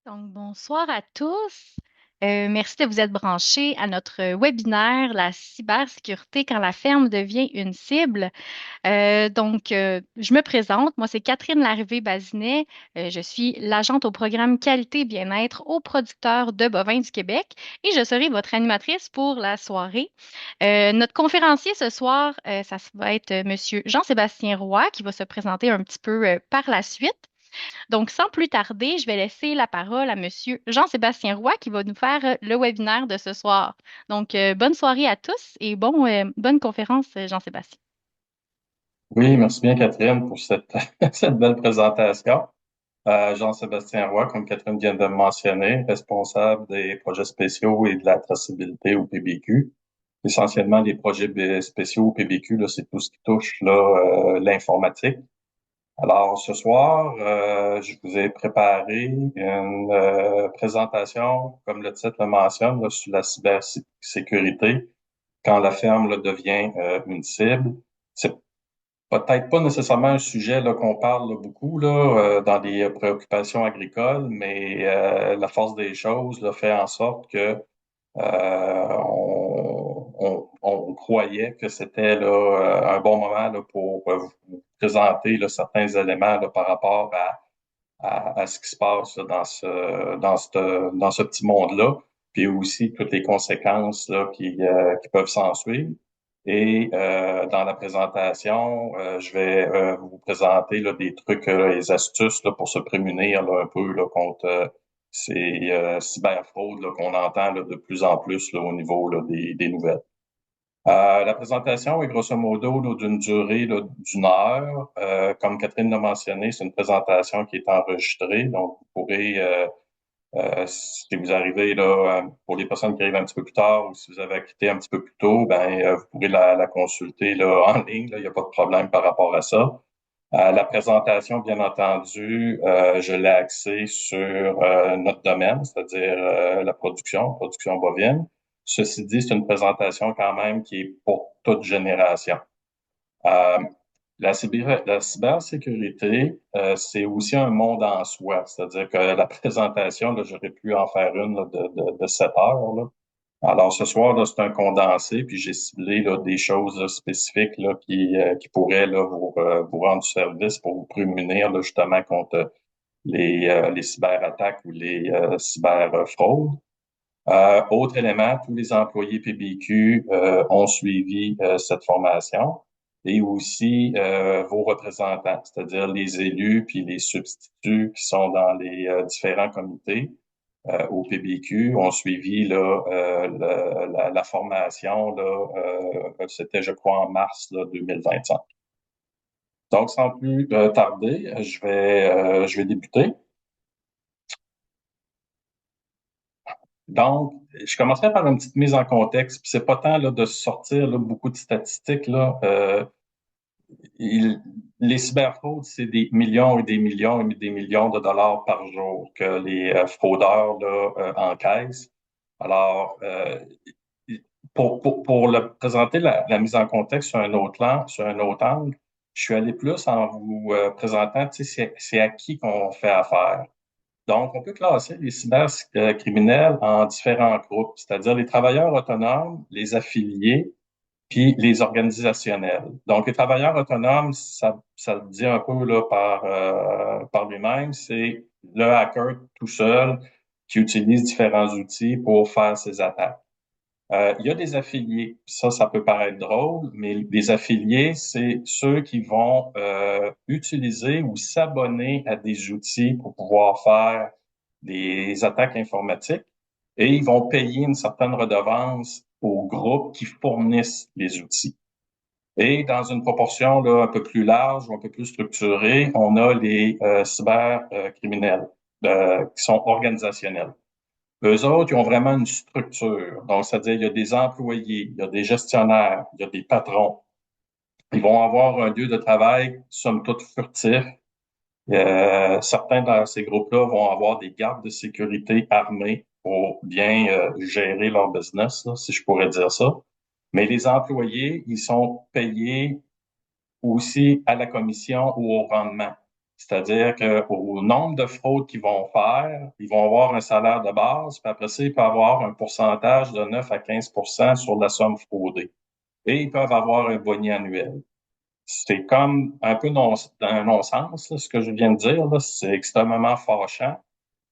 Donc, bonsoir à tous. Merci de vous être branchés à notre webinaire, la cybersécurité quand la ferme devient une cible. Je me présente. Moi, c'est Catherine Larrivée-Bazinet. Je suis l'agente au programme Qualité et Bien-être aux producteurs de bovins du Québec et je serai votre animatrice pour la soirée. Notre conférencier ce soir, ça va être Monsieur Jean-Sébastien Roy qui va se présenter un petit peu par la suite. Donc, sans plus tarder, je vais laisser la parole à Monsieur Jean-Sébastien Roy qui va nous faire le webinaire de ce soir. Donc, bonne soirée à tous et bonne conférence, Jean-Sébastien. Oui, merci bien Catherine pour cette, cette belle présentation. Jean-Sébastien Roy, comme Catherine vient de le mentionner, responsable des projets spéciaux et de la traçabilité au PBQ. Essentiellement, les projets spéciaux au PBQ, là, c'est tout ce qui touche là, l'informatique. Alors, ce soir, je vous ai préparé une présentation, comme le titre le mentionne, là, sur la cybersécurité quand la ferme là, devient une cible. C'est peut-être pas nécessairement un sujet là, qu'on parle là, beaucoup là, dans les préoccupations agricoles, mais la force des choses là, fait en sorte que on croyait que c'était là, un bon moment là, pour vous présenter là, certains éléments là, par rapport à ce qui se passe là, dans ce petit monde-là, puis aussi toutes les conséquences là, qui peuvent s'en suivre. Et dans la présentation, je vais vous présenter là, des trucs, les astuces là, pour se prémunir là, un peu là, contre ces cyberfraudes là, qu'on entend là, de plus en plus là, au niveau là, des nouvelles. La présentation est grosso modo là, d'une durée là, d'une heure. Comme Catherine l'a mentionné, c'est une présentation qui est enregistrée, donc vous pourrez si vous arrivez là, pour les personnes qui arrivent un petit peu plus tard ou si vous avez quitté un petit peu plus tôt, ben vous pourrez la consulter là, en ligne. Là, il n'y a pas de problème par rapport à ça. La présentation, bien entendu, je l'ai axée sur notre domaine, c'est-à-dire la production bovine. Ceci dit, c'est une présentation quand même qui est pour toute génération. Euh, la cybersécurité, c'est aussi un monde en soi. C'est-à-dire que la présentation, là, j'aurais pu en faire une là, de 7 heures. Là. Alors ce soir, là, c'est un condensé, puis j'ai ciblé là, des choses là, spécifiques là, qui pourraient là, vous rendre service pour vous prémunir là, justement contre les cyberattaques ou les cyberfraudes. Autre élément, tous les employés PBQ ont suivi cette formation et aussi vos représentants, c'est-à-dire les élus puis les substituts qui sont dans les différents comités au PBQ ont suivi là, la formation là, c'était je crois en mars là, 2025. Donc sans plus tarder, je vais débuter. Donc, je commencerai par une petite mise en contexte. Puis c'est pas tant là, de sortir là, beaucoup de statistiques. Là. Il- les cyberfraudes, c'est des millions et des millions et des millions de dollars par jour que les fraudeurs là, encaissent. Alors, pour le présenter la mise en contexte sur un autre angle, je suis allé plus en vous présentant, tu sais, c'est à qui qu'on fait affaire. Donc, on peut classer les cybercriminels en différents groupes, c'est-à-dire les travailleurs autonomes, les affiliés, puis les organisationnels. Donc, les travailleurs autonomes, ça dit un peu là, par lui-même, c'est le hacker tout seul qui utilise différents outils pour faire ses attaques. Il y a des affiliés. Ça peut paraître drôle, mais les affiliés, c'est ceux qui vont utiliser ou s'abonner à des outils pour pouvoir faire des attaques informatiques et ils vont payer une certaine redevance aux groupes qui fournissent les outils. Et dans une proportion là, un peu plus large ou un peu plus structurée, on a les cybercriminels qui sont organisationnels. Eux autres, ils ont vraiment une structure. Donc, c'est-à-dire, il y a des employés, il y a des gestionnaires, il y a des patrons. Ils vont avoir un lieu de travail, somme toute, furtif. Certains dans ces groupes-là vont avoir des gardes de sécurité armés pour bien gérer leur business, là, si je pourrais dire ça. Mais les employés, ils sont payés aussi à la commission ou au rendement. C'est-à-dire qu'au nombre de fraudes qu'ils vont faire, ils vont avoir un salaire de base, puis après ça, ils peuvent avoir un pourcentage de 9 à 15 sur la somme fraudée. Et ils peuvent avoir un bonus annuel. C'est comme un peu un non-sens, là, ce que je viens de dire, là. C'est extrêmement fâchant.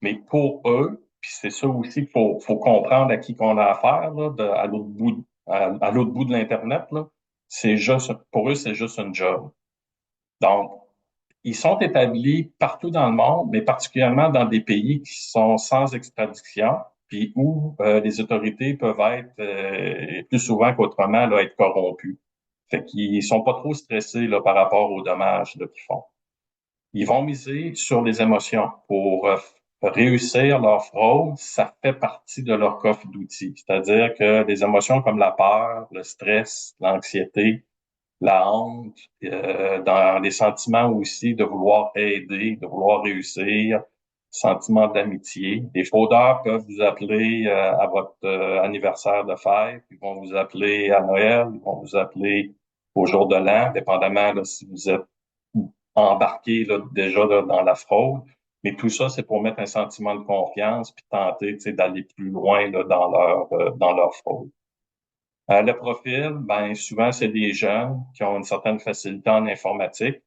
Mais pour eux, puis c'est ça aussi qu'il faut comprendre à qui qu'on a affaire, là, à l'autre bout de l'Internet, là, pour eux, c'est juste un job. Donc, ils sont établis partout dans le monde, mais particulièrement dans des pays qui sont sans extradition, puis où les autorités peuvent être plus souvent qu'autrement là, être corrompues. Fait qu'ils sont pas trop stressés là, par rapport aux dommages là, qu'ils font. Ils vont miser sur les émotions pour réussir leur fraude. Ça fait partie de leur coffre d'outils. C'est-à-dire que les émotions comme la peur, le stress, l'anxiété, la honte, dans les sentiments aussi de vouloir aider, de vouloir réussir, sentiment d'amitié. Les fraudeurs peuvent vous appeler à votre anniversaire de fête, ils vont vous appeler à Noël, ils vont vous appeler au jour de l'an, dépendamment là, si vous êtes embarqué là, déjà là, dans la fraude. Mais tout ça, c'est pour mettre un sentiment de confiance puis tenter d'aller plus loin là, dans leur fraude. Le profil, ben souvent, c'est des jeunes qui ont une certaine facilité en informatique,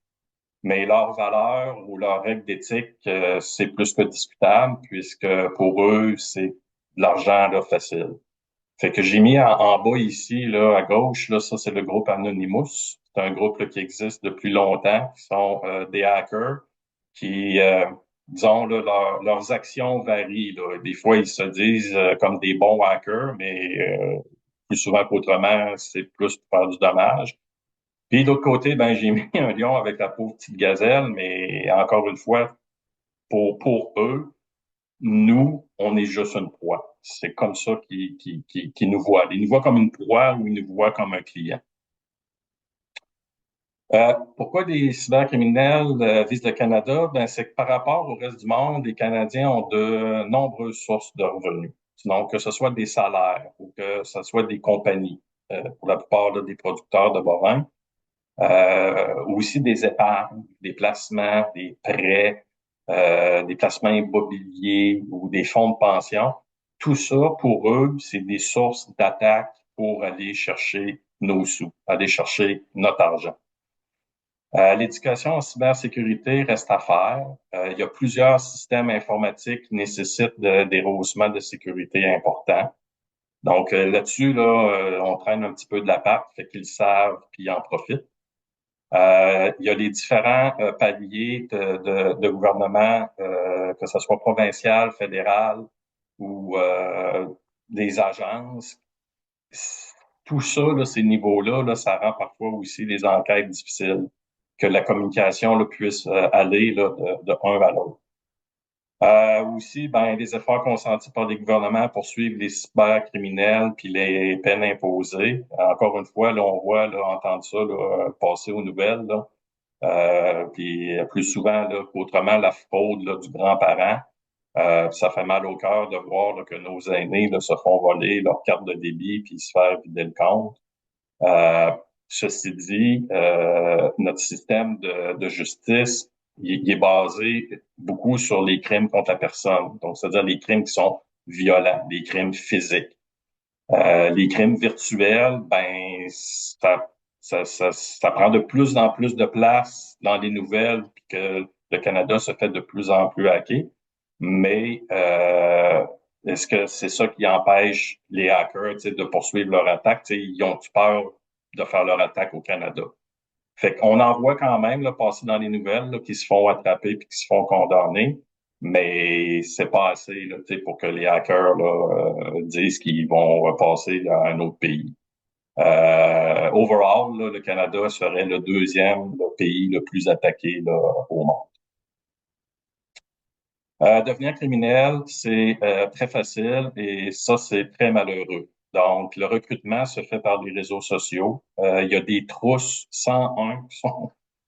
mais leurs valeurs ou leurs règles d'éthique, c'est plus que discutable, puisque pour eux, c'est de l'argent là, facile. Fait que j'ai mis en bas ici, là, à gauche, là, ça, c'est le groupe Anonymous. C'est un groupe là, qui existe depuis longtemps, qui sont des hackers qui, disons, là, leurs actions varient. Là. Des fois, ils se disent comme des bons hackers, mais plus souvent qu'autrement, c'est plus pour faire du dommage. Puis d'autre côté, ben j'ai mis un lion avec la pauvre petite gazelle, mais encore une fois, pour eux, nous, on est juste une proie. C'est comme ça qu'ils nous voient. Ils nous voient comme une proie ou ils nous voient comme un client. Pourquoi les cybercriminels visent le Canada? Ben, c'est que par rapport au reste du monde, les Canadiens ont de nombreuses sources de revenus. Donc, que ce soit des salaires ou que ce soit des compagnies, pour la plupart là, des producteurs de bovins, aussi des épargnes, des placements, des prêts, des placements immobiliers ou des fonds de pension. Tout ça, pour eux, c'est des sources d'attaque pour aller chercher nos sous, aller chercher notre argent. L'éducation en cybersécurité reste à faire. Il y a plusieurs systèmes informatiques qui nécessitent des rehaussements de sécurité importants. Donc là-dessus, là, on traîne un petit peu de la patte, fait qu'ils savent puis ils en profitent. Il y a les différents paliers de gouvernement, que ce soit provincial, fédéral ou des agences. Tout ça, là, ces niveaux-là, là, ça rend parfois aussi les enquêtes difficiles, que la communication là, puisse aller là, de un à l'autre. Aussi, ben, les efforts consentis par les gouvernements pour suivre les cybercriminels puis les peines imposées. Encore une fois, là, on voit, là, entendre ça là, passer aux nouvelles. Là. Puis plus souvent là, qu'autrement, la fraude là, du grand-parent. Ça fait mal au cœur de voir là, que nos aînés là, se font voler leur carte de débit puis se faire vider le compte. Euh, Ceci dit, notre système de justice, il est basé beaucoup sur les crimes contre la personne. Donc, c'est-à-dire les crimes qui sont violents, les crimes physiques. Les crimes virtuels, ben, ça prend de plus en plus de place dans les nouvelles, puis que le Canada se fait de plus en plus hacker. Mais est-ce que c'est ça qui empêche les hackers de poursuivre leur attaque? T'sais, ils ont peur de faire leur attaque au Canada? Fait qu'on en voit quand même là, passer dans les nouvelles là, qui se font attraper puis qui se font condamner, mais c'est pas assez là, pour que les hackers là, disent qu'ils vont passer à un autre pays. Overall, là, le Canada serait le deuxième le pays le plus attaqué là, au monde. Devenir criminel, c'est très facile et ça, c'est très malheureux. Donc, le recrutement se fait par les réseaux sociaux. Il y a des trousses 101 qui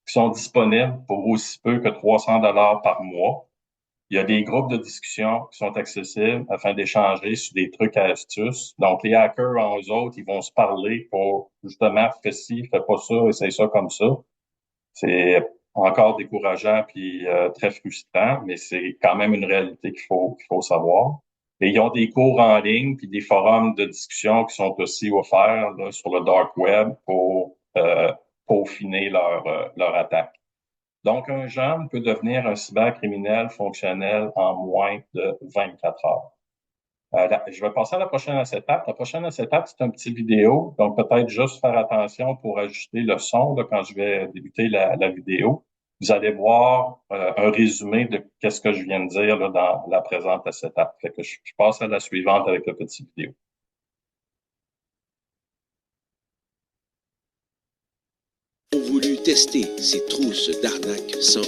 sont disponibles pour aussi peu que 300 dollars par mois. Il y a des groupes de discussion qui sont accessibles afin d'échanger sur des trucs et astuces. Donc, les hackers, en eux autres, ils vont se parler pour justement, fais ci, fais pas ça, essaye ça comme ça. C'est encore décourageant puis très frustrant, mais c'est quand même une réalité qu'il faut savoir. Et ils ont des cours en ligne puis des forums de discussion qui sont aussi offerts là, sur le dark web pour peaufiner leur attaque. Donc, un jeune peut devenir un cybercriminel fonctionnel en moins de 24 heures. Je vais passer à la prochaine étape. La prochaine étape, c'est un petit vidéo. Donc, peut-être juste faire attention pour ajuster le son là, quand je vais débuter la vidéo. Vous allez voir un résumé de qu'est-ce que je viens de dire là, dans la présente étape. Fait que je passe à la suivante avec le petit vidéo. Ont voulu tester ces trousses d'arnaque 101.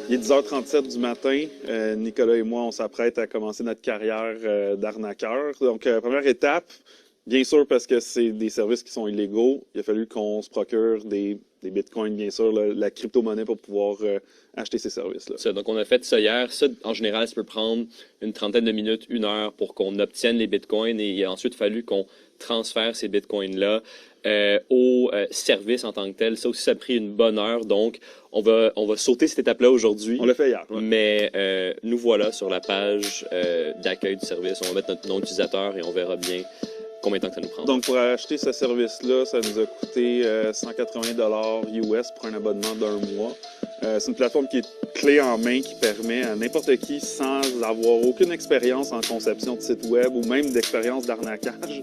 Il est 10h37 du matin. Nicolas et moi, on s'apprête à commencer notre carrière d'arnaqueur. Donc, première étape, bien sûr, parce que c'est des services qui sont illégaux, il a fallu qu'on se procure des bitcoins, bien sûr, la crypto-monnaie pour pouvoir acheter ces services-là. Ça, donc, on a fait ça hier. Ça, en général, ça peut prendre une trentaine de minutes, 1 heure pour qu'on obtienne les bitcoins et il a ensuite fallu qu'on transfère ces bitcoins-là au service en tant que tel. Ça aussi, ça a pris une bonne heure. Donc, on va sauter cette étape-là aujourd'hui. On l'a fait hier. Ouais. Mais nous voilà sur la page d'accueil du service. On va mettre notre nom d'utilisateur et on verra bien combien de temps que ça nous prend. Donc, pour acheter ce service-là, ça nous a coûté 180 US pour un abonnement d'un mois. C'est une plateforme qui est clé en main, qui permet à n'importe qui, sans avoir aucune expérience en conception de site web ou même d'expérience d'arnaquage,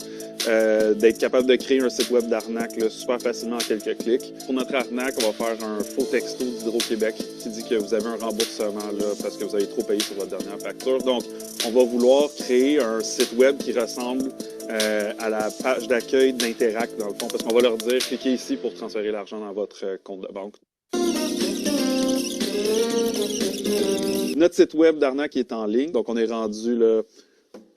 d'être capable de créer un site web d'arnaque là, super facilement en quelques clics. Pour notre arnaque, on va faire un faux texto d'Hydro-Québec qui dit que vous avez un remboursement là, parce que vous avez trop payé sur votre dernière facture. Donc, on va vouloir créer un site web qui ressemble à la page d'accueil d'Interact, dans le fond, parce qu'on va leur dire, cliquez ici pour transférer l'argent dans votre compte de banque. Notre site web d'arnaque est en ligne, donc on est rendu là,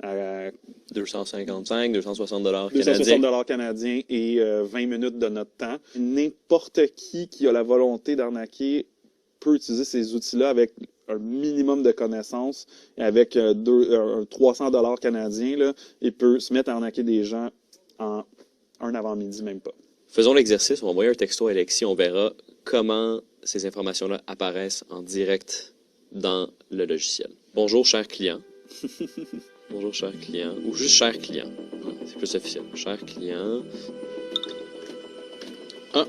à 255, 260 dollars 260 canadiens et 20 minutes de notre temps. N'importe qui a la volonté d'arnaquer peut utiliser ces outils-là avec un minimum de connaissances, avec 300 dollars canadiens, là, et peut se mettre à arnaquer des gens en un avant-midi, même pas. Faisons l'exercice, on va envoyer un texto à Alexis, on verra comment ces informations-là apparaissent en direct dans le logiciel. Bonjour, cher client. Bonjour, cher client. Ou juste cher client. C'est plus officiel. Cher client. Ah!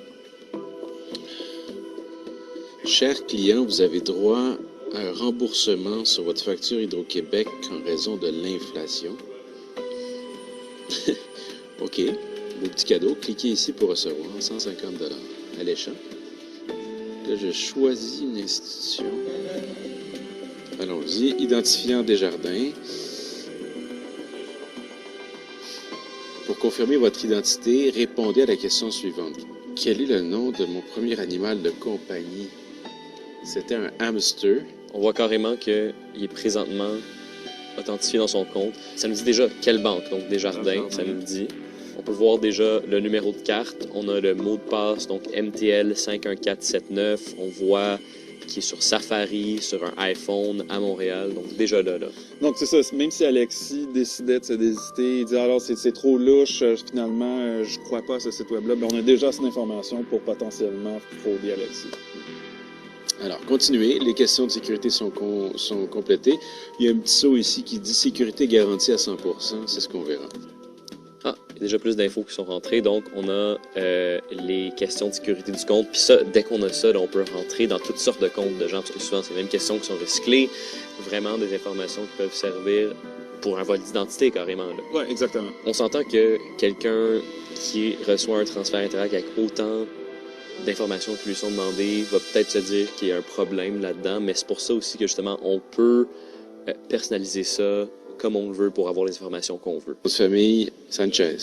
Cher client, vous avez droit à un remboursement sur votre facture Hydro-Québec en raison de l'inflation. OK. Beau petit cadeau. Cliquez ici pour recevoir 150 dollars. Alléchant. Là, je choisis une institution. Allons-y. Identifiant Desjardins. Pour confirmer votre identité, répondez à la question suivante. Quel est le nom de mon premier animal de compagnie? C'était un hamster. On voit carrément qu'il est présentement authentifié dans son compte. Ça nous dit déjà quelle banque, donc Desjardins, ça nous le dit. On peut voir déjà le numéro de carte. On a le mot de passe, donc MTL 51479. On voit qu'il est sur Safari, sur un iPhone à Montréal. Donc déjà là. Donc c'est ça, même si Alexis décidait de se désiter, il dit alors c'est trop louche, finalement je crois pas à ce site web-là, ben, on a déjà cette information pour potentiellement frauder Alexis. Alors, continuez. Les questions de sécurité sont complétées. Il y a un petit saut ici qui dit sécurité garantie à 100%. C'est ce qu'on verra. Ah, il y a déjà plus d'infos qui sont rentrées. Donc, on a les questions de sécurité du compte. Puis ça, dès qu'on a ça, là, on peut rentrer dans toutes sortes de comptes de gens, parce que souvent, c'est les mêmes questions qui sont recyclées. Vraiment des informations qui peuvent servir pour un vol d'identité, carrément. Oui, exactement. On s'entend que quelqu'un qui reçoit un transfert Interact avec autant d'informations qui lui sont demandées va peut-être se dire qu'il y a un problème là-dedans, mais c'est pour ça aussi que justement on peut personnaliser ça comme on le veut pour avoir les informations qu'on veut. Notre famille Sanchez.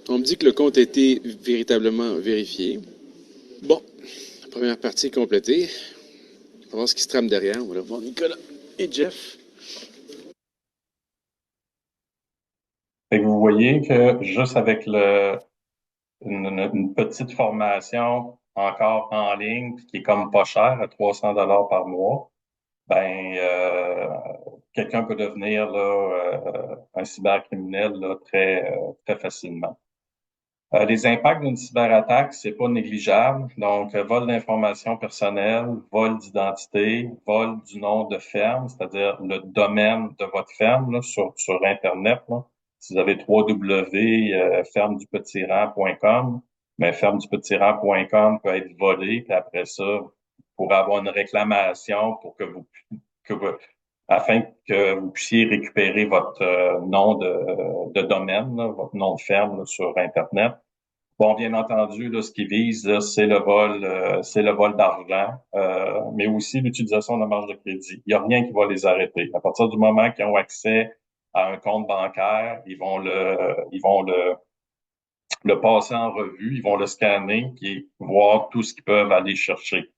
On me dit que le compte a été véritablement vérifié. Bon, la première partie est complétée. On va voir ce qui se trame derrière. On va aller voir Nicolas et Jeff. Et vous voyez que juste avec une petite formation encore en ligne, puis qui est comme pas cher, à 300 dollars par mois, ben quelqu'un peut devenir là, un cybercriminel là, très facilement. Les impacts d'une cyberattaque, c'est pas négligeable. Donc, vol d'informations personnelles, vol d'identité, vol du nom de ferme, c'est-à-dire le domaine de votre ferme là, sur Internet. Là. Si vous avez www.fermedupetitramp.com, mais fermedupetitramp.com peut être volé, puis après ça, vous pourrez avoir une réclamation pour que vous afin que vous puissiez récupérer votre nom de domaine, là, votre nom de ferme là, sur Internet. Bon, bien entendu, là, ce qui vise, là, c'est le vol d'argent, mais aussi l'utilisation de la marge de crédit. Il n'y a rien qui va les arrêter. À partir du moment qu'ils ont accès à un compte bancaire, ils vont le passer en revue, ils vont le scanner, puis voir tout ce qu'ils peuvent aller chercher.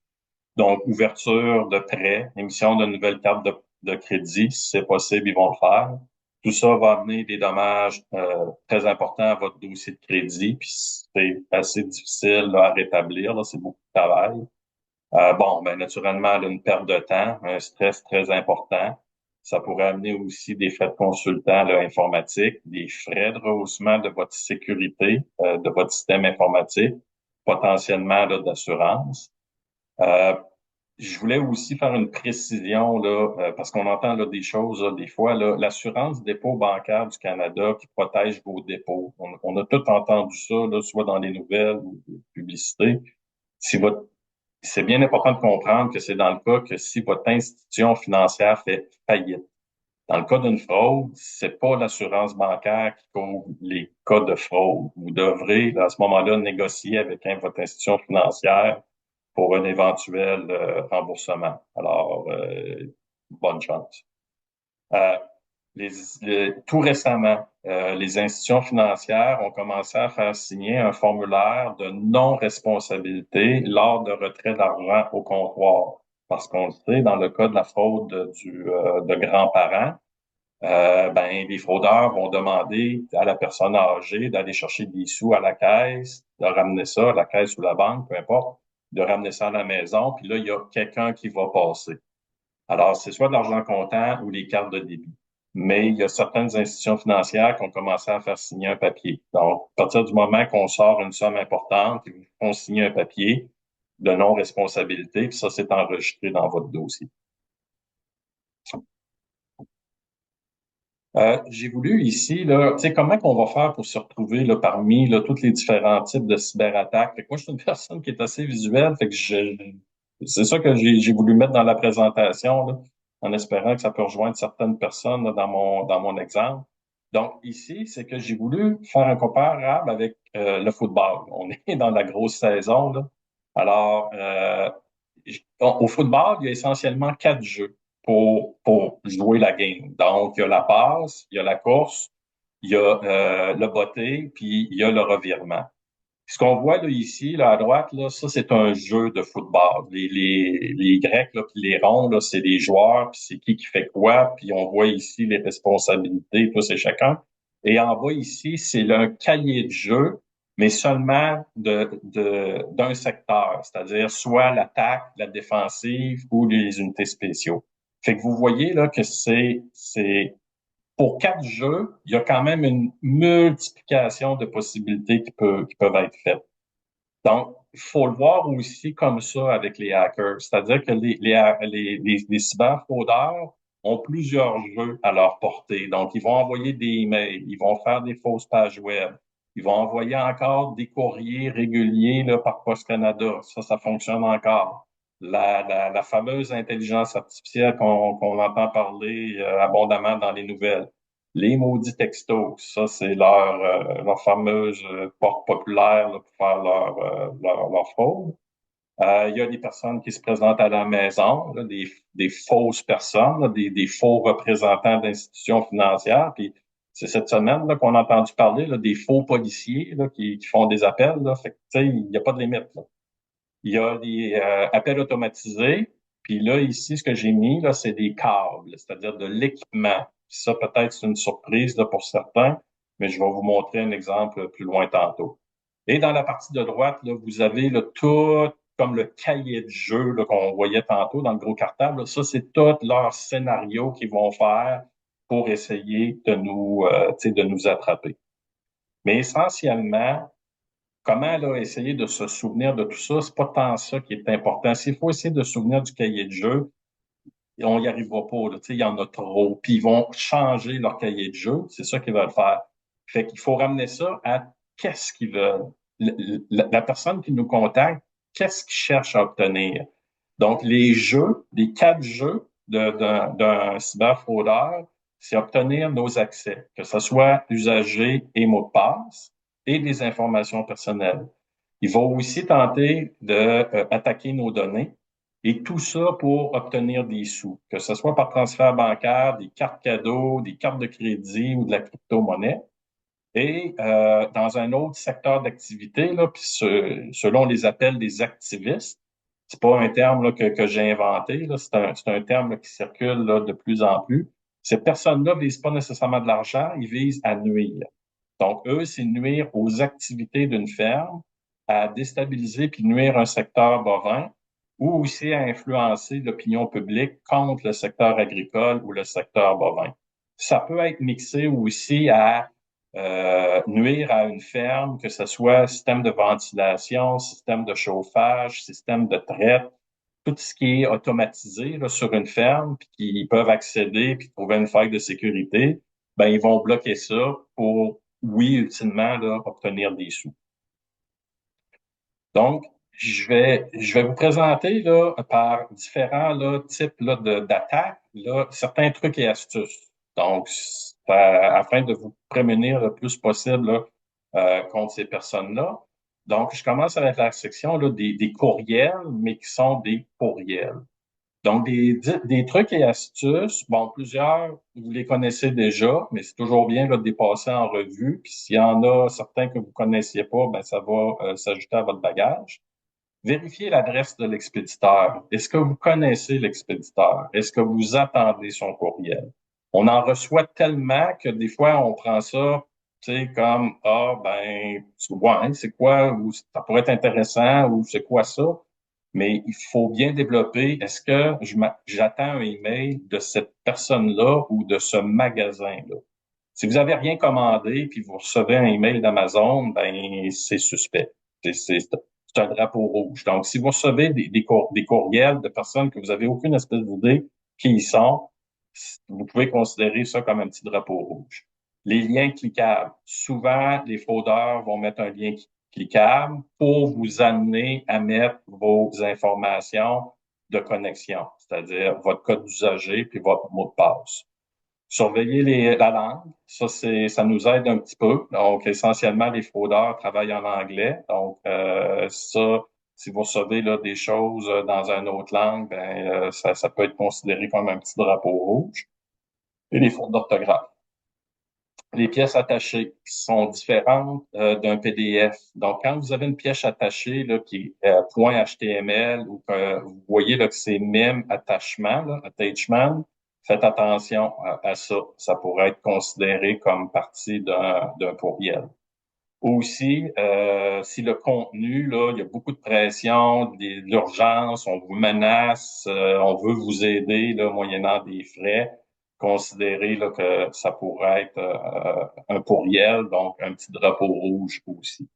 Donc, ouverture de prêt, émission de nouvelles cartes de crédit, si c'est possible, ils vont le faire. Tout ça va amener des dommages très importants à votre dossier de crédit, puis c'est assez difficile là, à rétablir, là, c'est beaucoup de travail. Bon, ben naturellement, là, une perte de temps, un stress très important. Ça pourrait amener aussi des frais de consultant là, informatique, des frais de rehaussement de votre sécurité, de votre système informatique, potentiellement là, d'assurance. Euh, je voulais aussi faire une précision là, parce qu'on entend là, des choses là, des fois. Là, l'assurance dépôt bancaire du Canada qui protège vos dépôts. On a tout entendu ça, là, soit dans les nouvelles ou les publicités. Si votre, c'est bien important de comprendre que c'est dans le cas que si votre institution financière fait faillite. Dans le cas d'une fraude, c'est pas l'assurance bancaire qui couvre les cas de fraude. Vous devrez, à ce moment-là, négocier avec votre institution financière pour un éventuel remboursement. Alors, bonne chance. Euh, tout récemment, les institutions financières ont commencé à faire signer un formulaire de non-responsabilité lors de retrait d'argent au comptoir. Parce qu'on le sait, dans le cas de la fraude de grands-parents, ben, les fraudeurs vont demander à la personne âgée d'aller chercher des sous à la caisse, de ramener ça à la caisse ou la banque, peu importe, de ramener ça à la maison, puis là, il y a quelqu'un qui va passer. Alors, c'est soit de l'argent comptant ou les cartes de débit. Mais il y a certaines institutions financières qui ont commencé à faire signer un papier. Donc, à partir du moment qu'on sort une somme importante, ils vous font signer un papier de non-responsabilité, puis ça, c'est enregistré dans votre dossier. J'ai voulu ici, là, tu sais, comment qu'on va faire pour se retrouver là, parmi là, tous les différents types de cyberattaques. Fait que moi, je suis une personne qui est assez visuelle, fait que c'est ça que j'ai voulu mettre dans la présentation, là, en espérant que ça peut rejoindre certaines personnes là, dans mon exemple. Donc, ici, c'est que j'ai voulu faire un comparable avec le football. On est dans la grosse saison, là. Alors, au football, il y a essentiellement 4 jeux pour jouer la game. Donc, il y a la passe, il y a la course, il y a le botté, puis il y a le revirement. Ce qu'on voit là ici, là à droite, là, ça c'est un jeu de football. Les Grecs, là, puis les ronds, là, c'est les joueurs, puis c'est qui fait quoi, puis on voit ici les responsabilités, tous et chacun. Et en bas ici, c'est un cahier de jeu, mais seulement d'un secteur, c'est-à-dire soit l'attaque, la défensive ou les unités spéciaux. Fait que vous voyez là que c'est pour 4 jeux, il y a quand même une multiplication de possibilités qui peuvent être faites. Donc, il faut le voir aussi comme ça avec les hackers. C'est-à-dire que les cyberfraudeurs ont plusieurs jeux à leur portée. Donc, ils vont envoyer des emails, ils vont faire des fausses pages web, ils vont envoyer encore des courriers réguliers là, par Post Canada. Ça fonctionne encore. La fameuse intelligence artificielle qu'on entend parler abondamment dans les nouvelles. Les maudits textos, ça, c'est leur fameuse porte populaire là, pour faire leur fraude. Il y a des personnes qui se présentent à la maison, là, des fausses personnes, là, des faux représentants d'institutions financières. Puis c'est cette semaine là, qu'on a entendu parler là, des faux policiers là, qui font des appels. Là. Fait que, tu sais, il n'y a pas de limite. Là. Il y a des appels automatisés. Puis là, ici, ce que j'ai mis, là, c'est des câbles, c'est-à-dire de l'équipement. Ça, peut-être, c'est une surprise là, pour certains, mais je vais vous montrer un exemple plus loin tantôt. Et dans la partie de droite, là, vous avez là, tout comme le cahier de jeu là, qu'on voyait tantôt dans le gros cartable. Là. Ça, c'est tous leurs scénarios qu'ils vont faire pour essayer de nous attraper. Mais essentiellement, comment là, essayer de se souvenir de tout ça, c'est pas tant ça qui est important. S'il faut essayer de se souvenir du cahier de jeu, on n'y arrivera pas. Là. Il y en a trop. Puis ils vont changer leur cahier de jeu. C'est ça qu'ils veulent faire. Fait qu'il faut ramener ça à qu'est-ce qu'ils veulent. La personne qui nous contacte, qu'est-ce qu'il cherche à obtenir? Donc, les jeux, les 4 jeux d'un cyberfraudeur, c'est obtenir nos accès, que ce soit usager et mot de passe, et des informations personnelles. Ils vont aussi tenter d'attaquer nos données, et tout ça pour obtenir des sous, que ce soit par transfert bancaire, des cartes cadeaux, des cartes de crédit ou de la crypto-monnaie. Et dans un autre secteur d'activité, là, puis selon on les appelle des activistes, c'est pas un terme là, que j'ai inventé, là, c'est un terme là, qui circule là, de plus en plus. Ces personnes-là visent pas nécessairement de l'argent, ils visent à nuire. Donc, eux, c'est nuire aux activités d'une ferme, à déstabiliser puis nuire un secteur bovin, ou aussi à influencer l'opinion publique contre le secteur agricole ou le secteur bovin. Ça peut être mixé aussi à nuire à une ferme, que ce soit système de ventilation, système de chauffage, système de traite, tout ce qui est automatisé là, sur une ferme, puis qu'ils peuvent accéder puis trouver une faille de sécurité, ben ils vont bloquer ça pour, oui, ultimement, là, obtenir des sous. Donc, je vais vous présenter là, par différents là, types là, d'attaques, là, certains trucs et astuces. Donc, afin de vous prémunir le plus possible là, contre ces personnes-là. Donc, je commence avec la section là, des courriels, mais qui sont des pourriels. Donc, des trucs et astuces, bon, plusieurs, vous les connaissez déjà, mais c'est toujours bien là, de les passer en revue. Puis s'il y en a certains que vous connaissiez pas, ben ça va s'ajouter à votre bagage. Vérifiez l'adresse de l'expéditeur. Est-ce que vous connaissez l'expéditeur? Est-ce que vous attendez son courriel? On en reçoit tellement que des fois, on prend ça, tu sais, comme, ah, ben, ouais, c'est quoi, ou ça pourrait être intéressant, ou c'est quoi ça? Mais il faut bien développer, est-ce que j'attends un email de cette personne-là ou de ce magasin-là? Si vous avez rien commandé puis vous recevez un email d'Amazon, ben c'est suspect. C'est un drapeau rouge. Donc, si vous recevez des courriels de personnes que vous avez aucune espèce d'idée qui y sont, vous pouvez considérer ça comme un petit drapeau rouge. Les liens cliquables. Souvent, les fraudeurs vont mettre un lien cliquable pour vous amener à mettre vos informations de connexion, c'est-à-dire votre code d'usager puis votre mot de passe. Surveiller la langue, ça nous aide un petit peu. Donc, essentiellement, les fraudeurs travaillent en anglais. Donc, ça, si vous recevez là, des choses dans une autre langue, ben, ça peut être considéré comme un petit drapeau rouge. Et les fautes d'orthographe. Les pièces attachées qui sont différentes d'un PDF. Donc, quand vous avez une pièce attachée là, qui est .html ou que vous voyez là, que c'est même attachement, là, attachment, faites attention à ça. Ça pourrait être considéré comme partie d'un courriel. Aussi, si le contenu, là, il y a beaucoup de pression, de l'urgence, on vous menace, on veut vous aider là, moyennant des frais, considérez là, que ça pourrait être un pourriel, donc un petit drapeau rouge aussi.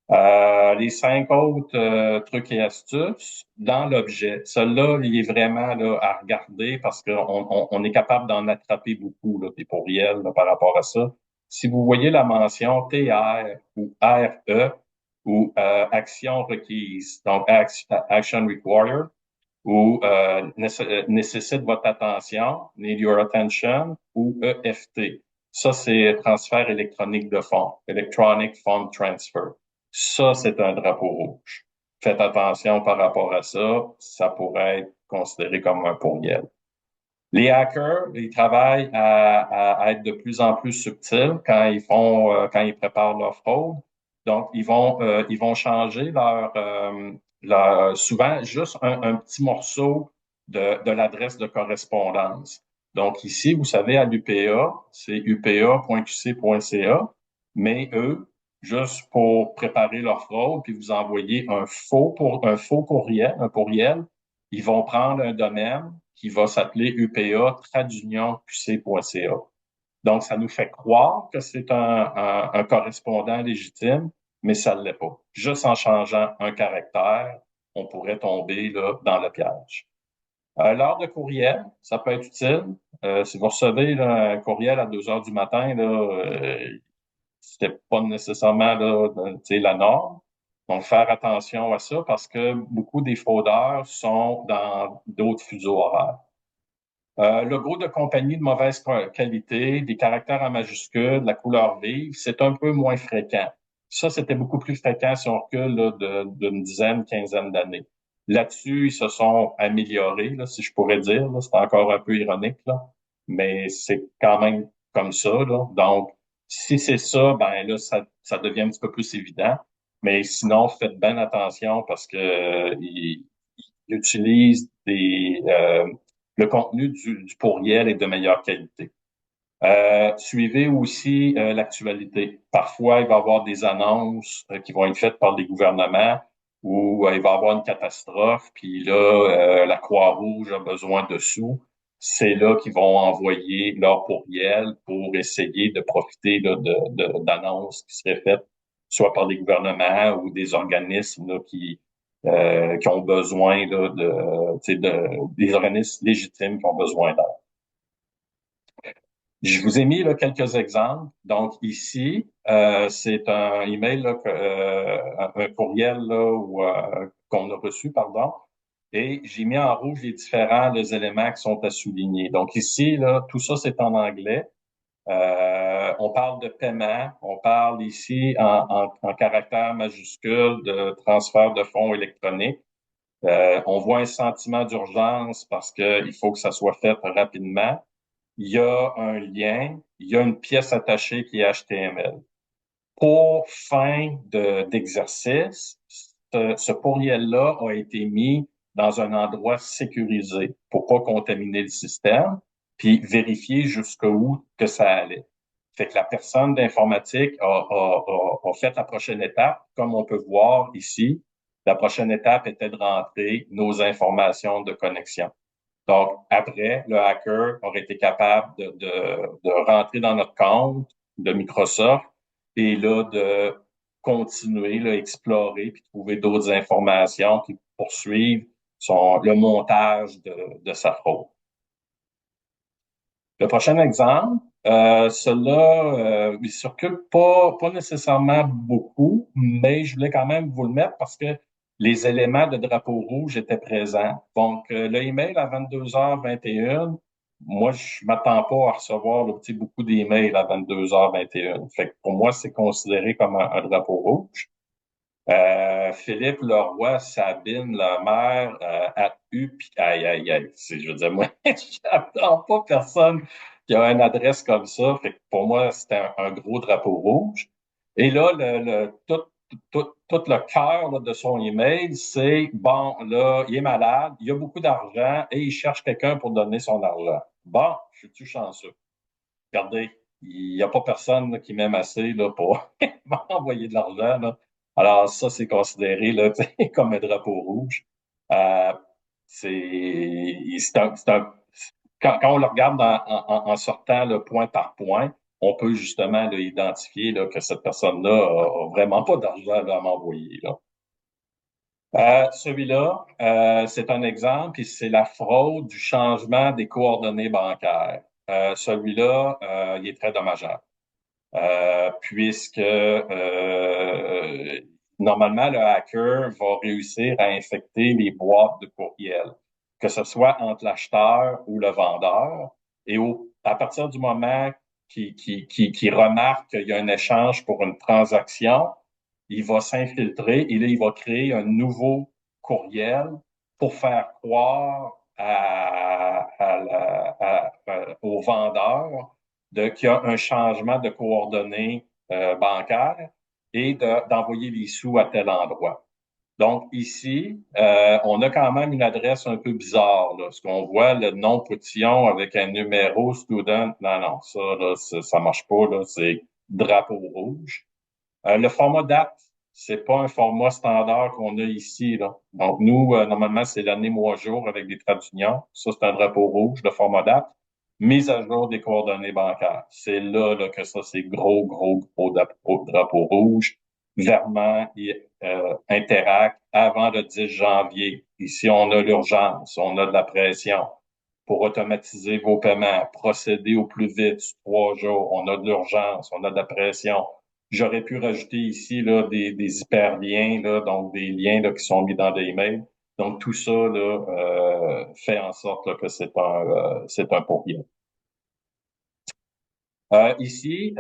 Les 5 autres trucs et astuces dans l'objet. Celui-là, il est vraiment là, à regarder parce qu'on est capable d'en attraper beaucoup, là, des pourriels là, par rapport à ça. Si vous voyez la mention TR ou RE ou action requise, donc action required, ou nécessite votre attention, need your attention, ou EFT. Ça, c'est transfert électronique de fonds, electronic fund transfer. Ça, c'est un drapeau rouge. Faites attention par rapport à ça. Ça pourrait être considéré comme un pourriel. Les hackers, ils travaillent à être de plus en plus subtils quand quand ils préparent leur fraude. Donc, ils vont changer souvent juste un petit morceau de l'adresse de correspondance. Donc, ici, vous savez, à l'UPA, c'est upa.qc.ca, mais eux, juste pour préparer leur fraude, puis vous envoyer un faux courriel, ils vont prendre un domaine qui va s'appeler UPA QC.ca. Donc, ça nous fait croire que c'est un correspondant légitime, mais ça ne l'est pas. Juste en changeant un caractère, on pourrait tomber là, dans le piège. L'heure de courriel, ça peut être utile. Si vous recevez là, un courriel à 2 heures du matin, là, c'était pas nécessairement là, la norme. Donc, faire attention à ça parce que beaucoup des fraudeurs sont dans d'autres fuseaux horaires. Logo de compagnie de mauvaise qualité, des caractères en majuscule, la couleur vive, c'est un peu moins fréquent. Ça, c'était beaucoup plus fréquent si on recule là, d'une dizaine, quinzaine d'années. Là-dessus, ils se sont améliorés, là, si je pourrais dire. C'est encore un peu ironique, là, mais c'est quand même comme ça. Là. Donc, si c'est ça, ben là, ça devient un petit peu plus évident. Mais sinon, faites bien attention parce que ils utilisent le contenu du courriel est de meilleure qualité. Suivez aussi l'actualité. Parfois, il va y avoir des annonces qui vont être faites par les gouvernements où il va y avoir une catastrophe, puis là, la Croix-Rouge a besoin de sous. C'est là qu'ils vont envoyer leur courriel pour essayer de profiter là, d'annonces qui seraient faites soit par des gouvernements ou des organismes là, qui ont besoin là, des organismes légitimes qui ont besoin d'aide. Je vous ai mis là, quelques exemples. Donc ici, c'est un email, là, un courriel là, qu'on a reçu, pardon, et j'ai mis en rouge les différents les éléments qui sont à souligner. Donc ici, là, tout ça c'est en anglais. On parle de paiement, on parle ici en caractères majuscules de transfert de fonds électroniques. On voit un sentiment d'urgence parce qu'il faut que ça soit fait rapidement. Il y a un lien, il y a une pièce attachée qui est HTML. Pour fin d'exercice, ce courriel-là a été mis dans un endroit sécurisé pour pas contaminer le système, puis vérifier jusqu'où que ça allait. Fait que la personne d'informatique a fait la prochaine étape, comme on peut voir ici. La prochaine étape était de rentrer nos informations de connexion. Donc, après, le hacker aurait été capable de rentrer dans notre compte de Microsoft et là, de continuer, là, explorer puis trouver d'autres informations qui poursuivent le montage de sa fraude. Le prochain exemple, celui-là, il circule pas nécessairement beaucoup, mais je voulais quand même vous le mettre parce que les éléments de drapeau rouge étaient présents. Donc, le email à 22h21, moi, je m'attends pas à recevoir là, beaucoup d'emails à 22h21. Fait que pour moi, c'est considéré comme un drapeau rouge. Philippe Leroy, Sabine Lemaire, puis aïe, aïe, aïe. Je veux dire, moi, j'attends pas personne qui a une adresse comme ça. Fait que pour moi, c'était un gros drapeau rouge. Et là, tout le cœur là, de son email, c'est bon, là, il est malade, il a beaucoup d'argent et il cherche quelqu'un pour donner son argent. Bon, je suis chanceux. Regardez, il n'y a pas personne là, qui m'aime assez là, pour m'envoyer de l'argent. Là. Alors, ça, c'est considéré là, comme un drapeau rouge. Euh, quand on le regarde en sortant le point par point, on peut justement là, identifier là, que cette personne-là a vraiment pas d'argent là, à m'envoyer. Là. Celui-là, c'est un exemple, et c'est la fraude du changement des coordonnées bancaires. Celui-là, il est très dommageable, puisque normalement, le hacker va réussir à infecter les boîtes de courriel, que ce soit entre l'acheteur ou le vendeur, et à partir du moment qu'il remarque qu'il y a un échange pour une transaction, il va s'infiltrer et là, il va créer un nouveau courriel pour faire croire au vendeur qu'il y a un changement de coordonnées bancaires et d'envoyer les sous à tel endroit. Donc ici, on a quand même une adresse un peu bizarre. Là, ce qu'on voit, le nom Poutillon avec un numéro student. Non, ça marche pas. Là, c'est drapeau rouge. Le format date, c'est pas un format standard qu'on a ici. Là. Donc, nous, normalement, c'est l'année mois-jour avec des traits d'union. Ça, c'est un drapeau rouge, le format date. Mise à jour des coordonnées bancaires. C'est là que ça, c'est gros drapeau rouge. Vermont et Interact avant le 10 janvier. Ici, on a l'urgence, on a de la pression pour automatiser vos paiements, procéder au plus vite, sur 3 jours. On a de l'urgence, on a de la pression. J'aurais pu rajouter ici là, des hyperliens, là, donc des liens là, qui sont mis dans des emails. Donc, tout ça là, fait en sorte là, que c'est un pourriel. Ici,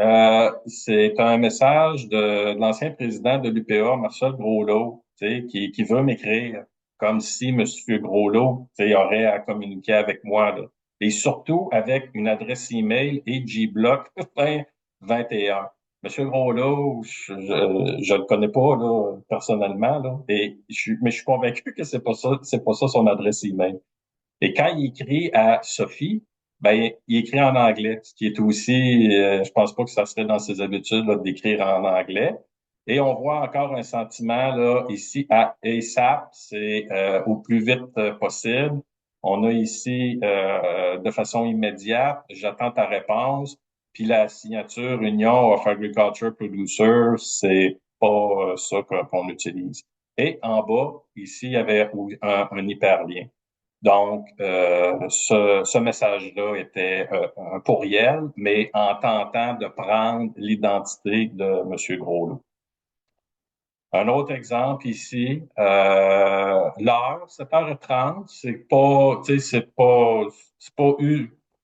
c'est un message de l'ancien président de l'UPA, Marcel Groslot, tu sais, qui veut m'écrire comme si M. Groslot, tu sais, aurait à communiquer avec moi, là. Et surtout avec une adresse email et G-Block 21. Monsieur Groslot, je le connais pas là, personnellement, là, mais je suis convaincu que c'est pas ça son adresse email. Et quand il écrit à Sophie, ben, il écrit en anglais, ce qui est aussi, je pense pas que ça serait dans ses habitudes là, d'écrire en anglais. Et on voit encore un sentiment là ici à ASAP, c'est au plus vite possible. On a ici de façon immédiate, j'attends ta réponse. Puis la signature Union of Agriculture Producers, c'est pas ça qu'on utilise. Et en bas, ici, il y avait un hyperlien. Donc, ce message-là était un pourriel, mais en tentant de prendre l'identité de M. Groslot. Un autre exemple ici, l'heure, 7h30, c'est pas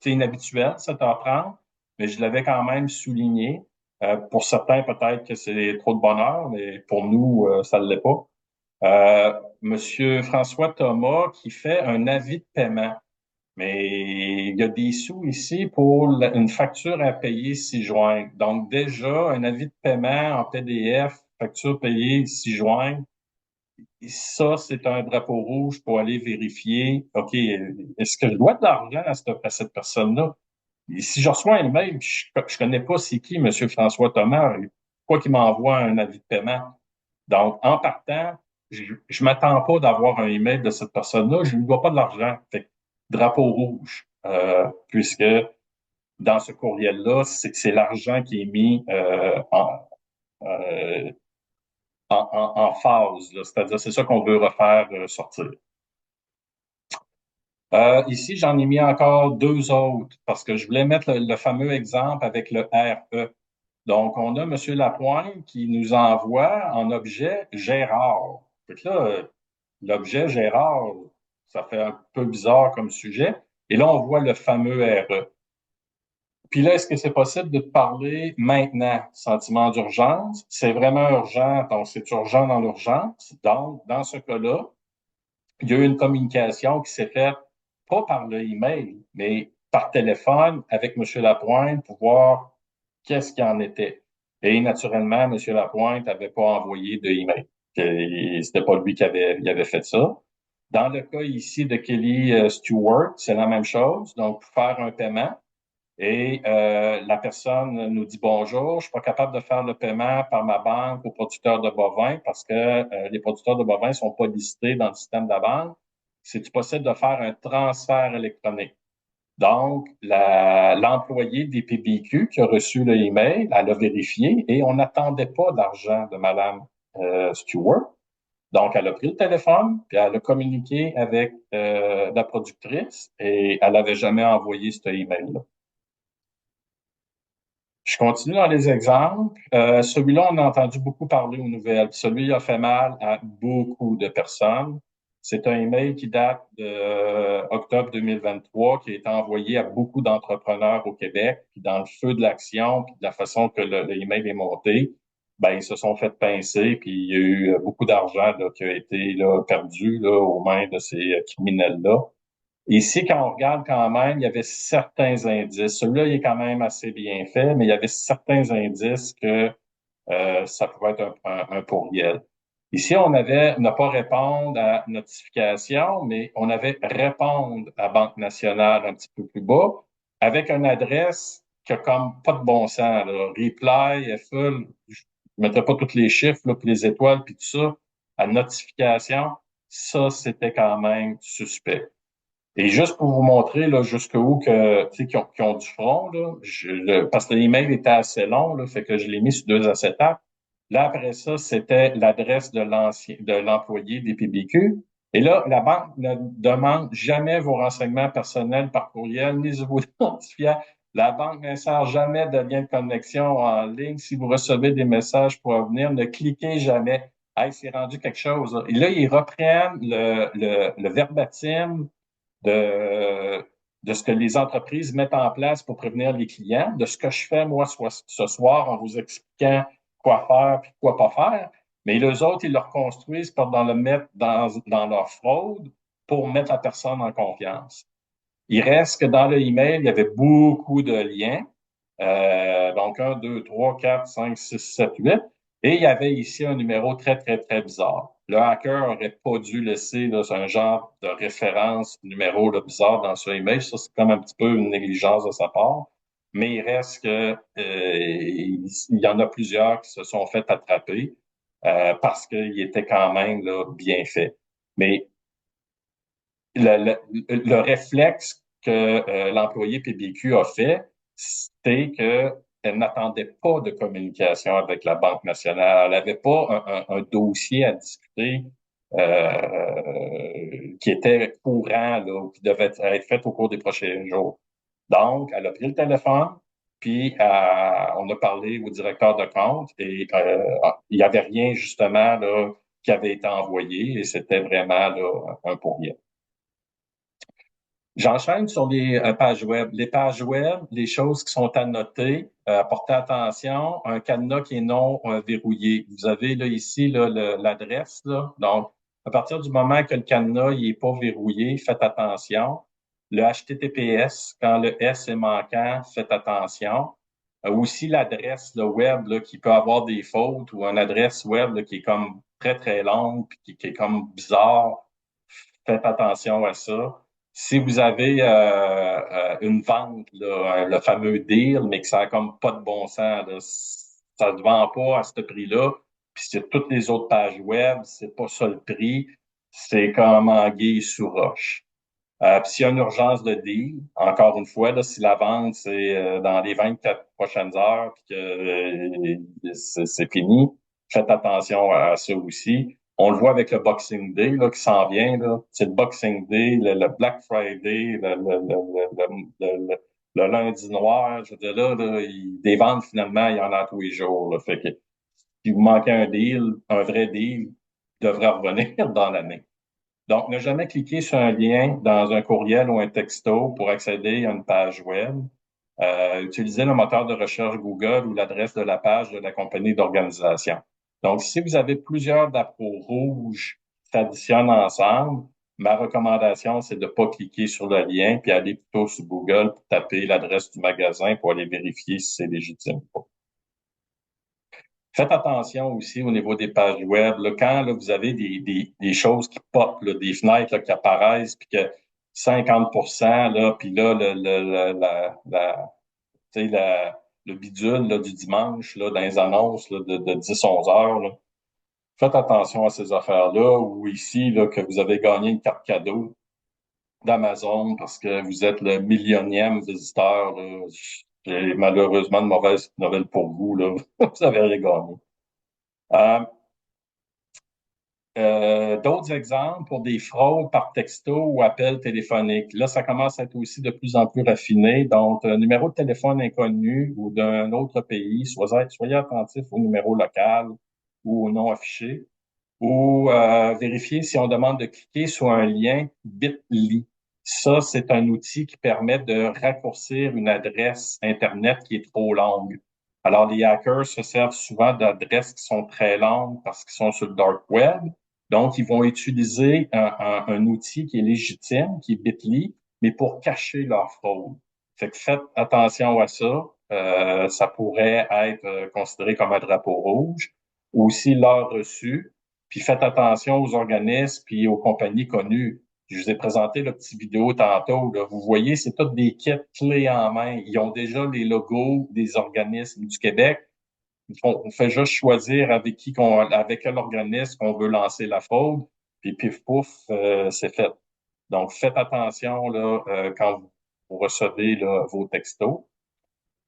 inhabituel, 7h30, mais je l'avais quand même souligné. Pour certains, peut-être que c'est trop de bonheur, mais pour nous, ça ne l'est pas. Monsieur François Thomas qui fait un avis de paiement. Mais il y a des sous ici pour une facture à payer 6 juin. Donc déjà, un avis de paiement en PDF, facture payée 6 juin, ça, c'est un drapeau rouge pour aller vérifier, OK, est-ce que je dois de l'argent à cette personne-là? Et si je reçois un email, je connais pas c'est qui, Monsieur François Thomas, pourquoi qu'il m'envoie un avis de paiement? Donc, en partant, je m'attends pas d'avoir un email de cette personne-là. Je ne lui dois pas de l'argent. Fait que, drapeau rouge, puisque dans ce courriel-là, c'est l'argent qui est mis euh, en phase. C'est-à-dire, c'est ça qu'on veut refaire sortir. Ici, j'en ai mis encore 2 autres parce que je voulais mettre le fameux exemple avec le RE. Donc, on a M. Lapointe qui nous envoie en objet Gérard. Fait que là, l'objet Gérard, ça fait un peu bizarre comme sujet. Et là, on voit le fameux RE. Puis là, est-ce que c'est possible de te parler maintenant? Sentiment d'urgence. C'est vraiment urgent, donc c'est urgent dans l'urgence. Donc, dans ce cas-là, il y a eu une communication qui s'est faite, pas par le email, mais par téléphone avec M. Lapointe pour voir qu'est-ce qu'il en était. Et naturellement, M. Lapointe n'avait pas envoyé de email. C'était pas lui qui avait fait ça. Dans le cas ici de Kelly Stewart, c'est la même chose. Donc, pour faire un paiement, et la personne nous dit bonjour, je suis pas capable de faire le paiement par ma banque aux producteurs de bovins parce que les producteurs de bovins sont pas listés dans le système de la banque. C'est possible de faire un transfert électronique. Donc, l'employé des PBQ qui a reçu le email, elle a vérifié et on n'attendait pas d'argent de Madame Stewart. Donc, elle a pris le téléphone, puis elle a communiqué avec la productrice et elle n'avait jamais envoyé ce email-là. Je continue dans les exemples. Celui-là, on a entendu beaucoup parler aux nouvelles. Celui-là a fait mal à beaucoup de personnes. C'est un email qui date de octobre 2023, qui a été envoyé à beaucoup d'entrepreneurs au Québec. Puis dans le feu de l'action, puis de la façon que le email est monté, ben ils se sont fait pincer, puis il y a eu beaucoup d'argent là, qui a été là, perdu là, aux mains de ces criminels-là. Ici, quand on regarde quand même, il y avait certains indices. Celui-là, il est quand même assez bien fait, mais il y avait certains indices que ça pouvait être un pourriel. Ici, on avait ne pas répondre à notification, mais on avait répondre à Banque nationale un petit peu plus bas, avec une adresse qui a comme pas de bon sens. Là. Reply, full, je ne mettrai pas tous les chiffres, là, puis les étoiles, puis tout ça, à notification, ça, c'était quand même suspect. Et juste pour vous montrer là jusqu'où que tu sais qui ont du front là, parce que l'email était assez long là, fait que je l'ai mis sur 2 acétates. Là, après ça, c'était l'adresse de l'employé des PBQ. Et là, la banque ne demande jamais vos renseignements personnels par courriel, ni vos identifiants. La banque n'insère jamais de lien de connexion en ligne. Si vous recevez des messages pour venir, ne cliquez jamais. Hey, c'est rendu quelque chose, là. Et là, ils reprennent le verbatim de, de ce que les entreprises mettent en place pour prévenir les clients, de ce que je fais, moi, ce soir, en vous expliquant quoi faire puis quoi pas faire. Mais les autres, ils le reconstruisent pour le mettre dans leur fraude pour mettre la personne en confiance. Il reste que dans le email, il y avait beaucoup de liens. Donc, 1, 2, 3, 4, 5, 6, 7, 8. Et il y avait ici un numéro très, très, très bizarre. Le hacker aurait pas dû laisser là, un genre de référence numéro là, bizarre dans ce email. Ça, c'est comme un petit peu une négligence de sa part. Mais il reste que il y en a plusieurs qui se sont fait attraper parce qu'il était quand même là, bien fait. Mais le réflexe que l'employé PBQ a fait, c'est qu'elle n'attendait pas de communication avec la Banque nationale. Elle n'avait pas un dossier à discuter qui était courant, là, ou qui devait être fait au cours des prochains jours. Donc, elle a pris le téléphone, puis on a parlé au directeur de compte et il n'y avait rien justement là, qui avait été envoyé et c'était vraiment là, un pourriel. J'enchaîne sur les pages web. Les pages web, les choses qui sont à noter, portez attention, un cadenas qui est non verrouillé. Vous avez là ici là, l'adresse. Là. Donc, à partir du moment que le cadenas il est pas verrouillé, faites attention. Le HTTPS, quand le S est manquant, faites attention. Aussi l'adresse le web là, qui peut avoir des fautes ou une adresse web là, qui est comme très, très longue puis qui est comme bizarre. Faites attention à ça. Si vous avez une vente, là, le fameux deal, mais que ça a comme pas de bon sens, là, ça ne vend pas à ce prix-là, puis c'est toutes les autres pages web, c'est pas ça le prix, c'est comme anguille sous roche. Puis s'il y a une urgence de deal, encore une fois, là, si la vente c'est dans les 24 prochaines heures, puis que c'est fini, faites attention à ça aussi. On le voit avec le Boxing Day là, qui s'en vient. Là. C'est le Boxing Day, le Black Friday, le lundi noir. Je veux dire, là des ventes, finalement, il y en a tous les jours. Là. Fait que si vous manquez un deal, un vrai deal, il devrait revenir dans l'année. Donc, ne jamais cliquer sur un lien dans un courriel ou un texto pour accéder à une page web. Utilisez le moteur de recherche Google ou l'adresse de la page de la compagnie d'organisation. Donc, si vous avez plusieurs drapeaux rouges qui s'additionnent ensemble, ma recommandation, c'est de ne pas cliquer sur le lien puis aller plutôt sur Google pour taper l'adresse du magasin pour aller vérifier si c'est légitime ou pas. Faites attention aussi au niveau des pages web. Là, quand là, vous avez des choses qui popent, là, des fenêtres là, qui apparaissent, puis que 50%, là, puis là, le bidule là, du dimanche là, dans les annonces là, de 10-11 heures, là, faites attention à ces affaires-là. Ou ici, là, que vous avez gagné une carte cadeau d'Amazon parce que vous êtes le millionième visiteur. Là. J'ai malheureusement de mauvaises nouvelles pour vous. Là. Vous avez rien gagné. D'autres exemples pour des fraudes par texto ou appel téléphonique. Là, ça commence à être aussi de plus en plus raffiné. Donc, un numéro de téléphone inconnu ou d'un autre pays, soyez attentifs au numéro local ou au nom affiché. Ou vérifier si on demande de cliquer sur un lien bit.ly. Ça, c'est un outil qui permet de raccourcir une adresse Internet qui est trop longue. Alors, les hackers se servent souvent d'adresses qui sont très longues parce qu'ils sont sur le dark web. Donc, ils vont utiliser un outil qui est légitime, qui est Bitly, mais pour cacher leur fraude. Fait que faites attention à ça. Ça pourrait être considéré comme un drapeau rouge. Aussi, l'heure reçue. Puis faites attention aux organismes puis aux compagnies connues. Je vous ai présenté le petit vidéo tantôt. Là. Vous voyez, c'est toutes des kits clés en main. Ils ont déjà les logos des organismes du Québec. On fait juste choisir avec quel organisme on veut lancer la fraude. Puis pif pouf, c'est fait. Donc faites attention là quand vous recevez là, vos textos.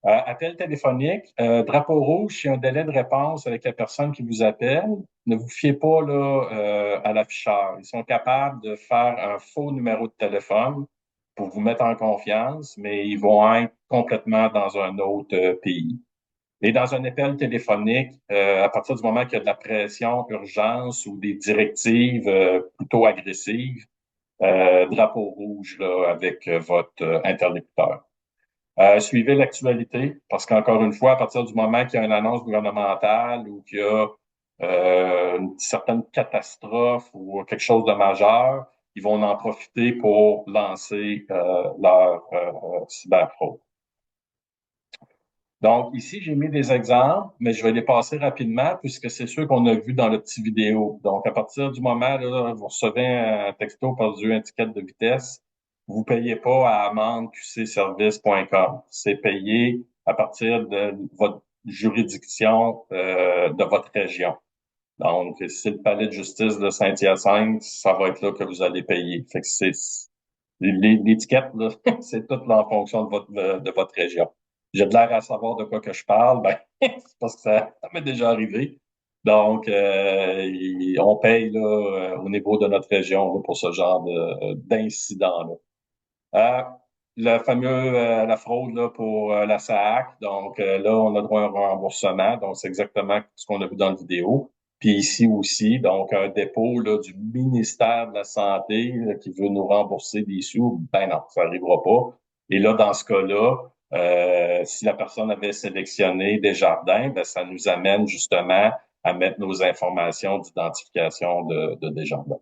Appel téléphonique, drapeau rouge, s'il y a un délai de réponse avec la personne qui vous appelle, ne vous fiez pas là, à l'afficheur. Ils sont capables de faire un faux numéro de téléphone pour vous mettre en confiance, mais ils vont être complètement dans un autre pays. Et dans un appel téléphonique, à partir du moment qu'il y a de la pression, urgence ou des directives plutôt agressives, drapeau rouge là, avec votre interlocuteur. Suivez l'actualité, parce qu'encore une fois, à partir du moment qu'il y a une annonce gouvernementale ou qu'il y a une certaine catastrophe ou quelque chose de majeur, ils vont en profiter pour lancer leur cyberfraude. Donc, ici, j'ai mis des exemples, mais je vais les passer rapidement puisque c'est ceux qu'on a vus dans le petit vidéo. Donc, à partir du moment là, vous recevez un texto perdu un ticket de vitesse, vous payez pas à amendeqcservice.com. C'est payé à partir de votre juridiction de votre région. Donc, si c'est le palais de justice de Saint-Hyacinthe, ça va être là que vous allez payer. Fait que c'est l'étiquette, là, c'est tout là en fonction de votre région. J'ai de l'air à savoir de quoi que je parle, ben, c'est parce que ça m'est déjà arrivé. Donc, on paye là, au niveau de notre région là, pour ce genre d'incident-là. Euh, le fameux, la fraude là, pour la SAAC. Donc, là, on a droit à un remboursement. Donc, c'est exactement ce qu'on a vu dans la vidéo. Puis ici aussi, donc, un dépôt là, du ministère de la Santé là, qui veut nous rembourser des sous. Ben non, ça n'arrivera pas. Et là, dans ce cas-là, si la personne avait sélectionné Desjardins, ben, ça nous amène justement à mettre nos informations d'identification de Desjardins.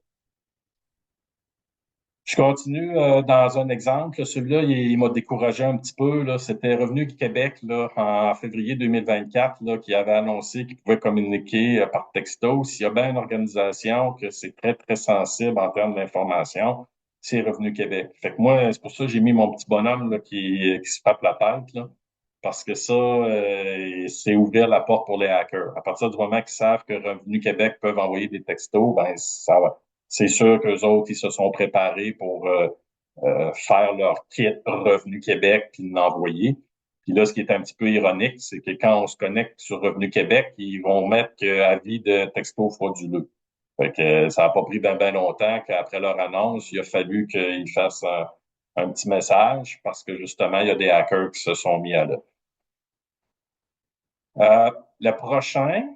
Je continue dans un exemple. Celui-là, il m'a découragé un petit peu. Là. C'était Revenu Québec là, en février 2024 là, qui avait annoncé qu'il pouvait communiquer par texto. S'il y a bien une organisation que c'est très, très sensible en termes d'information, c'est Revenu Québec. Fait que moi, c'est pour ça que j'ai mis mon petit bonhomme là, qui se tape la tête. Là, parce que ça, c'est ouvrir la porte pour les hackers. À partir du moment qu'ils savent que Revenu Québec peuvent envoyer des textos, ben ça va. C'est sûr qu'eux autres, ils se sont préparés pour faire leur kit Revenu Québec puis l'envoyer. Puis là, ce qui est un petit peu ironique, c'est que quand on se connecte sur Revenu Québec, ils vont mettre avis de texto frauduleux. Fait que ça n'a pas pris ben longtemps qu'après leur annonce, il a fallu qu'ils fassent un petit message parce que justement, il y a des hackers qui se sont mis à là. Le prochain,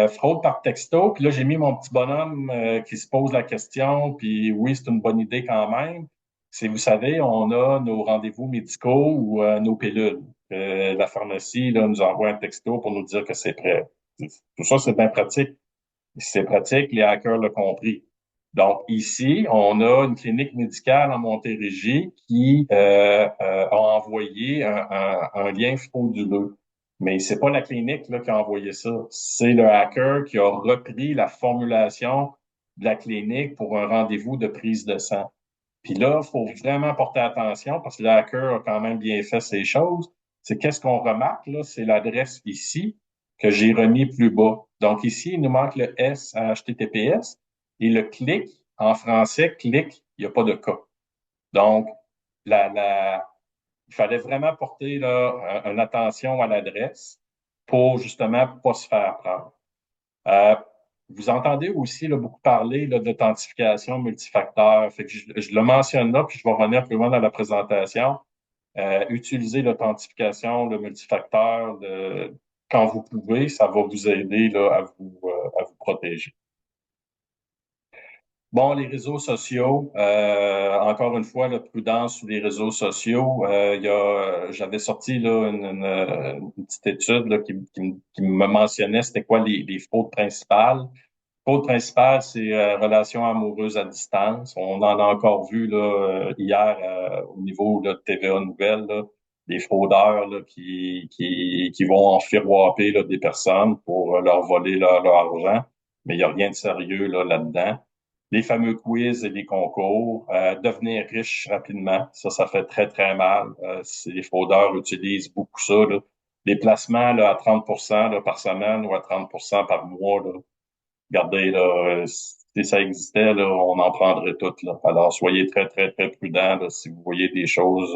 fraude par texto. Puis là, j'ai mis mon petit bonhomme qui se pose la question. Puis oui, c'est une bonne idée quand même. C'est, vous savez, on a nos rendez-vous médicaux ou nos pilules. La pharmacie là, nous envoie un texto pour nous dire que c'est prêt. Tout ça, c'est bien pratique. Si c'est pratique, les hackers l'ont compris. Donc ici, on a une clinique médicale en Montérégie qui a envoyé un lien frauduleux. Mais c'est pas la clinique là, qui a envoyé ça. C'est le hacker qui a repris la formulation de la clinique pour un rendez-vous de prise de sang. Puis là, il faut vraiment porter attention parce que le hacker a quand même bien fait ces choses. C'est qu'est-ce qu'on remarque là, c'est l'adresse ici que j'ai remis plus bas. Donc ici, il nous manque le S à HTTPS et le clic en français, clic, il n'y a pas de K. Donc, il fallait vraiment porter là, une attention à l'adresse pour justement pas se faire prendre. Vous entendez aussi là, beaucoup parler là, d'authentification multifacteur. Fait que je le mentionne là, puis je vais revenir plus loin dans la présentation. Utiliser l'authentification, le multifacteur quand vous pouvez, ça va vous aider là, à vous protéger. Bon, les réseaux sociaux, encore une fois, la prudence sur les réseaux sociaux. J'avais sorti là, une petite étude là, qui me mentionnait c'était quoi les fraudes principales. Fraude principale, c'est relations amoureuses à distance. On en a encore vu là, hier au niveau là, de TVA Nouvelles, là, des fraudeurs là, qui vont enfiroiper là, des personnes pour leur voler leur argent. Mais il n'y a rien de sérieux là-dedans. Les fameux quiz et les concours, devenir riche rapidement, ça fait très, très mal. Les fraudeurs utilisent beaucoup ça. Là. Les placements là, à 30% là, par semaine ou à 30% par mois, là. Regardez, là, si ça existait, là, on en prendrait toutes. Là. Alors, soyez très, très, très prudents là, si vous voyez des choses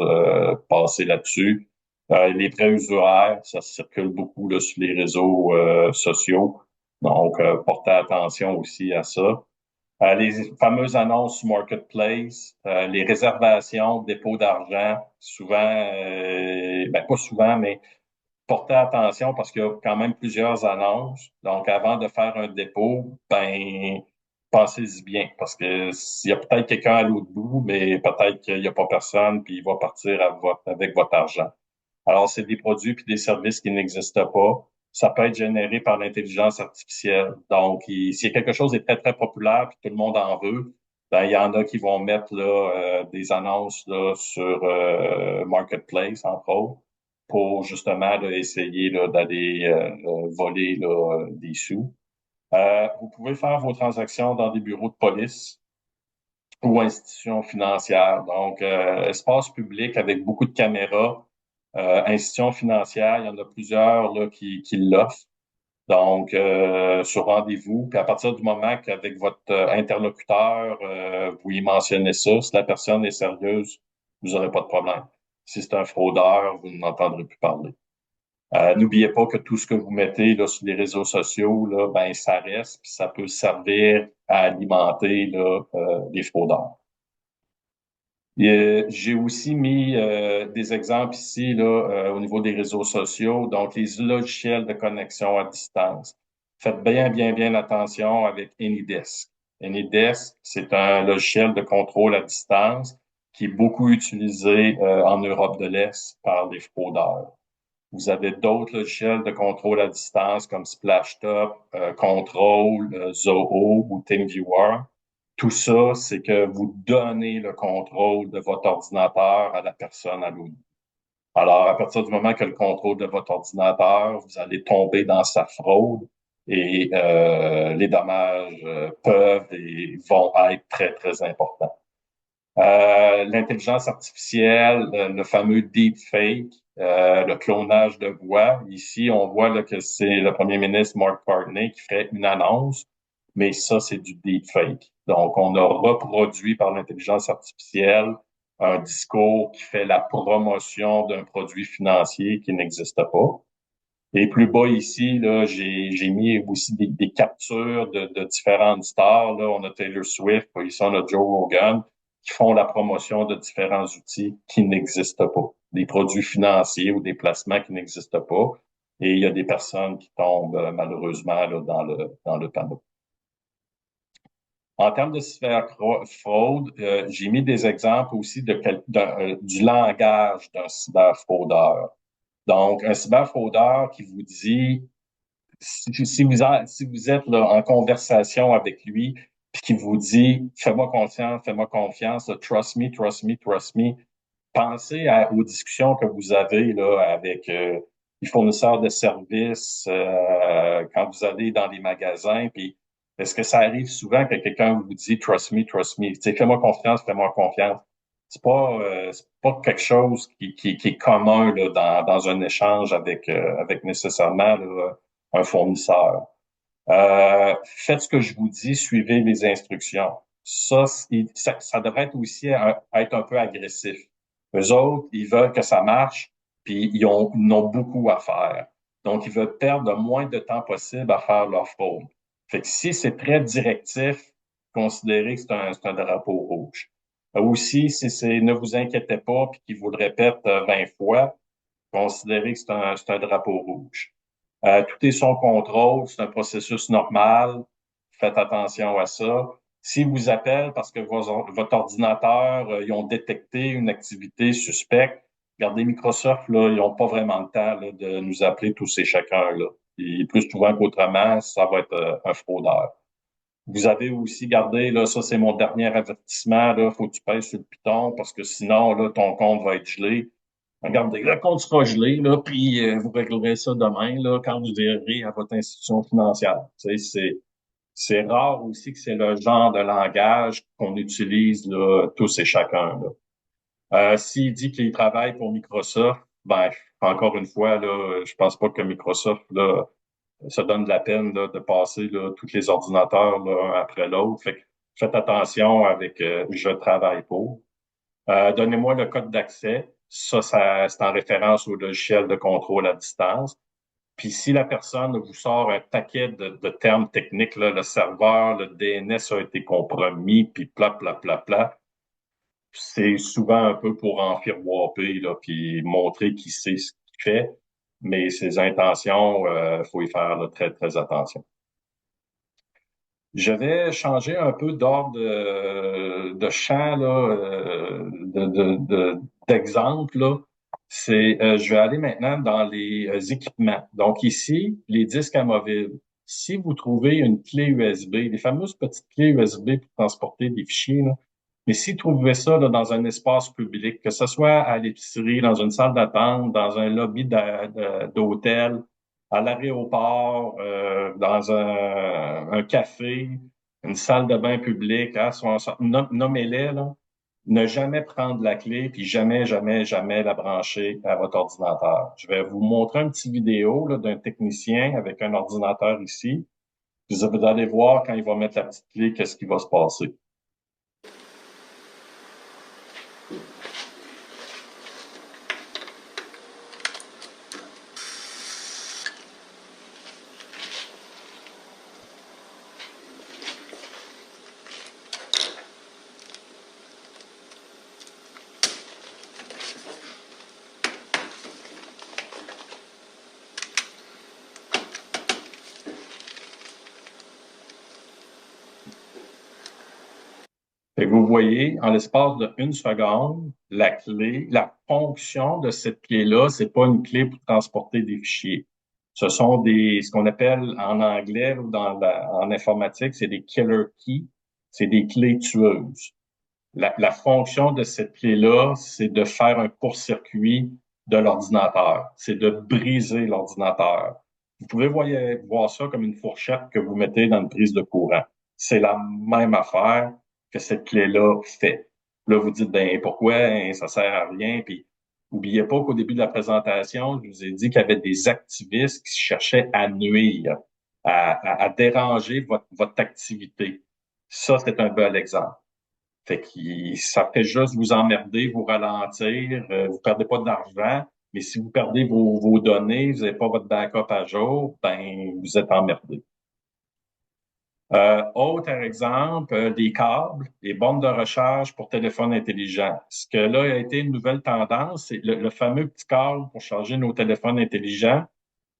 passer là-dessus. Les prêts usuraires, ça circule beaucoup là, sur les réseaux sociaux. Donc, portez attention aussi à ça. Les fameuses annonces Marketplace, les réservations, dépôt d'argent, souvent, pas souvent, mais portez attention parce qu'il y a quand même plusieurs annonces. Donc, avant de faire un dépôt, pensez-y bien parce que s'il y a peut-être quelqu'un à l'autre bout, mais peut-être qu'il n'y a pas personne puis il va partir avec votre argent. Alors, c'est des produits puis des services qui n'existent pas. Ça peut être généré par l'intelligence artificielle. Donc, s'il y a quelque chose est très, très populaire puis tout le monde en veut, il y en a qui vont mettre là, des annonces là, sur Marketplace, entre autres, pour justement là, essayer là, d'aller voler là, des sous. Vous pouvez faire vos transactions dans des bureaux de police ou institutions financières. Donc, espace public avec beaucoup de caméras, institutions financières, il y en a plusieurs là, qui l'offrent. Donc, sur rendez-vous, puis à partir du moment qu'avec votre interlocuteur, vous y mentionnez ça, si la personne est sérieuse, vous n'aurez pas de problème. Si c'est un fraudeur, vous n'entendrez plus parler. N'oubliez pas que tout ce que vous mettez là, sur les réseaux sociaux, là, ça reste, puis ça peut servir à alimenter là, les fraudeurs. J'ai aussi mis des exemples ici là, au niveau des réseaux sociaux, donc les logiciels de connexion à distance. Faites bien, bien, bien attention avec AnyDesk. AnyDesk, c'est un logiciel de contrôle à distance qui est beaucoup utilisé en Europe de l'Est par les fraudeurs. Vous avez d'autres logiciels de contrôle à distance comme Splashtop, Control, Zoho ou TeamViewer. Tout ça, c'est que vous donnez le contrôle de votre ordinateur à la personne à l'autre. Alors, à partir du moment que le contrôle de votre ordinateur, vous allez tomber dans sa fraude et les dommages peuvent et vont être très, très importants. L'intelligence artificielle, le fameux deepfake, le clonage de voix. Ici, on voit là, que c'est le premier ministre Mark Carney qui fait une annonce, mais ça, c'est du deepfake. Donc, on a reproduit par l'intelligence artificielle un discours qui fait la promotion d'un produit financier qui n'existe pas. Et plus bas ici, là, j'ai mis aussi des captures de différentes stars. Là, on a Taylor Swift, ici on a Joe Rogan, qui font la promotion de différents outils qui n'existent pas. Des produits financiers ou des placements qui n'existent pas. Et il y a des personnes qui tombent malheureusement là, dans le panneau. En termes de cyberfraude, j'ai mis des exemples aussi du langage d'un cyberfraudeur. Donc, un cyberfraudeur qui vous dit, si vous êtes là, en conversation avec lui, puis qui vous dit, fais-moi confiance, trust me, trust me, trust me, pensez aux discussions que vous avez là avec les fournisseurs de services quand vous allez dans les magasins, puis est-ce que ça arrive souvent que quelqu'un vous dit trust me, tu sais, fais-moi confiance, fais-moi confiance. C'est pas quelque chose qui est commun là, dans un échange avec nécessairement là, un fournisseur. Faites ce que je vous dis, suivez les instructions. Ça devrait être aussi être un peu agressif. Eux autres, ils veulent que ça marche, puis ils ont beaucoup à faire. Donc, ils veulent perdre le moins de temps possible à faire leur fraude. Fait que si c'est très directif, considérez que c'est un drapeau rouge. Aussi, si c'est ne vous inquiétez pas, puis qu'ils vous le répètent 20 fois, considérez que c'est un drapeau rouge. Tout est sous contrôle, c'est un processus normal. Faites attention à ça. S'ils vous appellent parce que votre ordinateur, ils ont détecté une activité suspecte, regardez Microsoft, là, ils n'ont pas vraiment le temps là, de nous appeler tous et chacun. Là. Et plus souvent qu'autrement, ça va être un fraudeur. Vous avez aussi gardé, là, ça c'est mon dernier avertissement, là, faut que tu pèses sur le piton parce que sinon, là, ton compte va être gelé. Regardez, le compte sera gelé, là, puis vous réglerez ça demain, là, quand vous irez à votre institution financière. Tu sais, c'est rare aussi que c'est le genre de langage qu'on utilise là, tous et chacun. Là. S'il dit qu'il travaille pour Microsoft, encore une fois, là, je pense pas que Microsoft là, se donne de la peine là, de passer là, tous les ordinateurs là, un après l'autre. Fait que faites attention avec je travaille pour. Donnez-moi le code d'accès. c'est en référence au logiciel de contrôle à distance. Puis si la personne vous sort un paquet de termes techniques, là, le serveur, le DNS a été compromis, puis pla, pla, pla, pla, c'est souvent un peu pour enfiroiper, là, puis montrer qu'il sait ce qu'il fait, mais ses intentions, faut y faire là, très, très attention. Je vais changer un peu d'ordre de champ, là, d'exemple, là. Je vais aller maintenant dans les équipements. Donc ici, les disques amovibles. Si vous trouvez une clé USB, les fameuses petites clés USB pour transporter des fichiers, là, mais si vous trouvez ça là, dans un espace public, que ce soit à l'épicerie, dans une salle d'attente, dans un lobby d'hôtel, à l'aéroport, dans un café, une salle de bain publique, hein, nommez-les, là. Ne jamais prendre la clé, puis jamais, jamais, jamais la brancher à votre ordinateur. Je vais vous montrer un petit vidéo là, d'un technicien avec un ordinateur ici. Vous allez voir quand il va mettre la petite clé, qu'est-ce qui va se passer. Et vous voyez, en l'espace de 1 seconde, la clé, la fonction de cette clé-là, c'est pas une clé pour transporter des fichiers. Ce sont ce qu'on appelle en anglais ou en informatique, c'est des killer keys. C'est des clés tueuses. La fonction de cette clé-là, c'est de faire un court-circuit de l'ordinateur. C'est de briser l'ordinateur. Vous pouvez voir ça comme une fourchette que vous mettez dans une prise de courant. C'est la même affaire que cette clé-là fait. Là, vous dites, ben pourquoi hein, ça sert à rien? Puis, oubliez pas qu'au début de la présentation, je vous ai dit qu'il y avait des activistes qui cherchaient à nuire, à déranger votre activité. Ça, c'est un bel exemple. Fait que ça fait juste vous emmerder, vous ralentir, vous perdez pas d'argent, mais si vous perdez vos données, vous n'avez pas votre backup à jour, ben vous êtes emmerdé. Autre exemple, des câbles, des bornes de recharge pour téléphone intelligent. Ce que là a été une nouvelle tendance, c'est le fameux petit câble pour charger nos téléphones intelligents.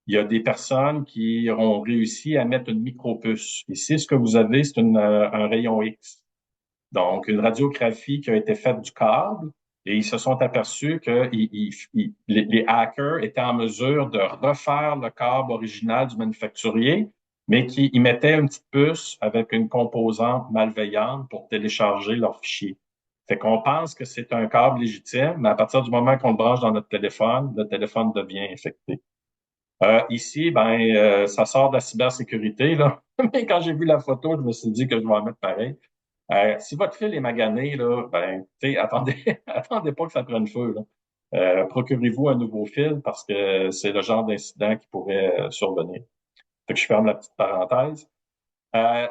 Il y a des personnes qui ont réussi à mettre une micropuce. Ici, ce que vous avez, c'est un rayon X. Donc, une radiographie qui a été faite du câble et ils se sont aperçus que les hackers étaient en mesure de refaire le câble original du manufacturier, mais qu'ils mettaient une petite puce avec une composante malveillante pour télécharger leurs fichiers. Fait qu'on pense que c'est un câble légitime, mais à partir du moment qu'on le branche dans notre téléphone, le téléphone devient infecté. Ici, ça sort de la cybersécurité, là. Mais quand j'ai vu la photo, je me suis dit que je vais en mettre pareil. Si votre fil est magané, là, attendez, attendez pas que ça prenne feu, là. Procurez-vous un nouveau fil parce que c'est le genre d'incident qui pourrait survenir. Fait que je ferme la petite parenthèse. Euh,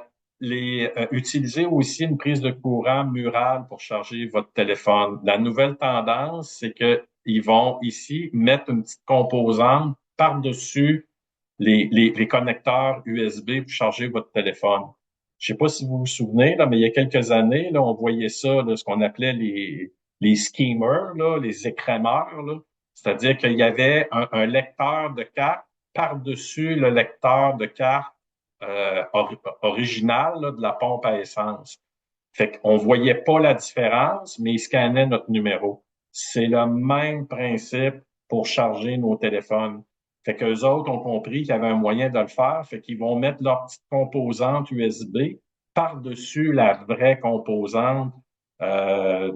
Utilisez aussi une prise de courant murale pour charger votre téléphone. La nouvelle tendance, c'est que ils vont ici mettre une petite composante par-dessus les connecteurs USB pour charger votre téléphone. Je sais pas si vous vous souvenez, là, mais il y a quelques années, là, on voyait ça, là, ce qu'on appelait les skimmers, là, les écrémeurs, là. C'est-à-dire qu'il y avait un lecteur de carte par-dessus le lecteur de carte original là, de la pompe à essence. Fait qu'on voyait pas la différence, mais ils scannaient notre numéro. C'est le même principe pour charger nos téléphones. Fait qu'eux autres ont compris qu'il y avait un moyen de le faire, fait qu'ils vont mettre leur petite composante USB par-dessus la vraie composante euh,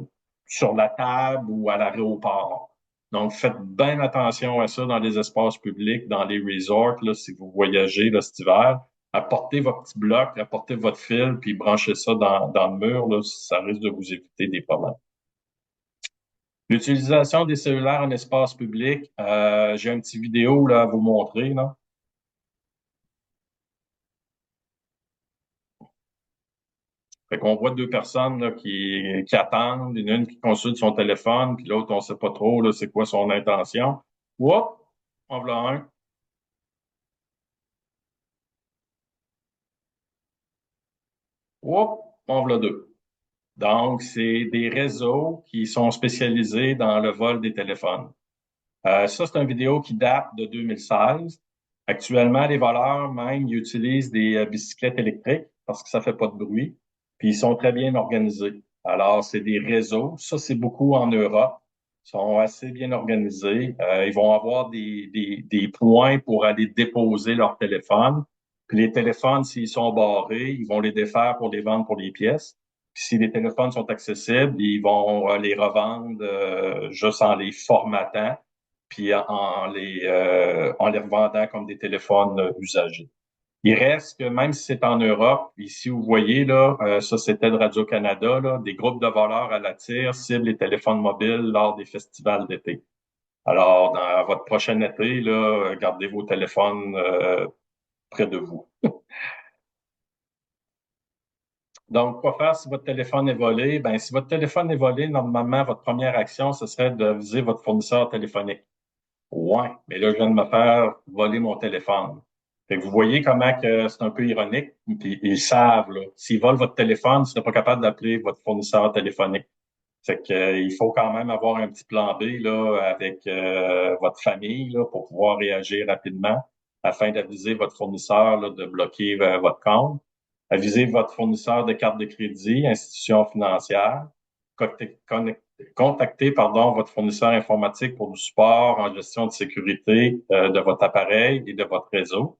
sur la table ou à l'aéroport. Donc, faites bien attention à ça dans les espaces publics, dans les resorts, là, si vous voyagez là, cet hiver. Apportez votre petit bloc, apportez votre fil, puis branchez ça dans le mur, là, ça risque de vous éviter des problèmes. L'utilisation des cellulaires en espace public, j'ai un petit vidéo là, à vous montrer. Là. Fait qu'on voit deux personnes là, qui attendent, une qui consulte son téléphone, puis l'autre, on sait pas trop là, c'est quoi son intention. Oups, on voilà un. Oups, on voilà deux. Donc, c'est des réseaux qui sont spécialisés dans le vol des téléphones. Ça, c'est une vidéo qui date de 2016. Actuellement, les voleurs, même, ils utilisent des bicyclettes électriques parce que ça fait pas de bruit. Puis, ils sont très bien organisés. Alors, c'est des réseaux. Ça, c'est beaucoup en Europe. Ils sont assez bien organisés. Ils vont avoir des points pour aller déposer leur téléphone. Puis, les téléphones, s'ils sont barrés, ils vont les défaire pour les vendre pour les pièces. Puis, si les téléphones sont accessibles, ils vont les revendre juste en les formatant puis en les revendant comme des téléphones usagés. Il reste que même si c'est en Europe, ici vous voyez là, ça c'était de Radio-Canada, là, des groupes de voleurs à la tire ciblent les téléphones mobiles lors des festivals d'été. Alors, dans votre prochain été, là, gardez vos téléphones près de vous. Donc, quoi faire si votre téléphone est volé? Ben, si votre téléphone est volé, normalement, votre première action, ce serait de viser votre fournisseur téléphonique. Ouais, mais là, je viens de me faire voler mon téléphone. Fait que vous voyez comment que c'est un peu ironique. Puis ils savent, là, s'ils volent votre téléphone, vous n'êtes pas capable d'appeler votre fournisseur téléphonique. Fait que, il faut quand même avoir un petit plan B là, avec votre famille là, pour pouvoir réagir rapidement afin d'aviser votre fournisseur là, de bloquer votre compte. Aviser votre fournisseur de carte de crédit, institution financière. Contactez votre fournisseur informatique pour du support en gestion de sécurité de votre appareil et de votre réseau.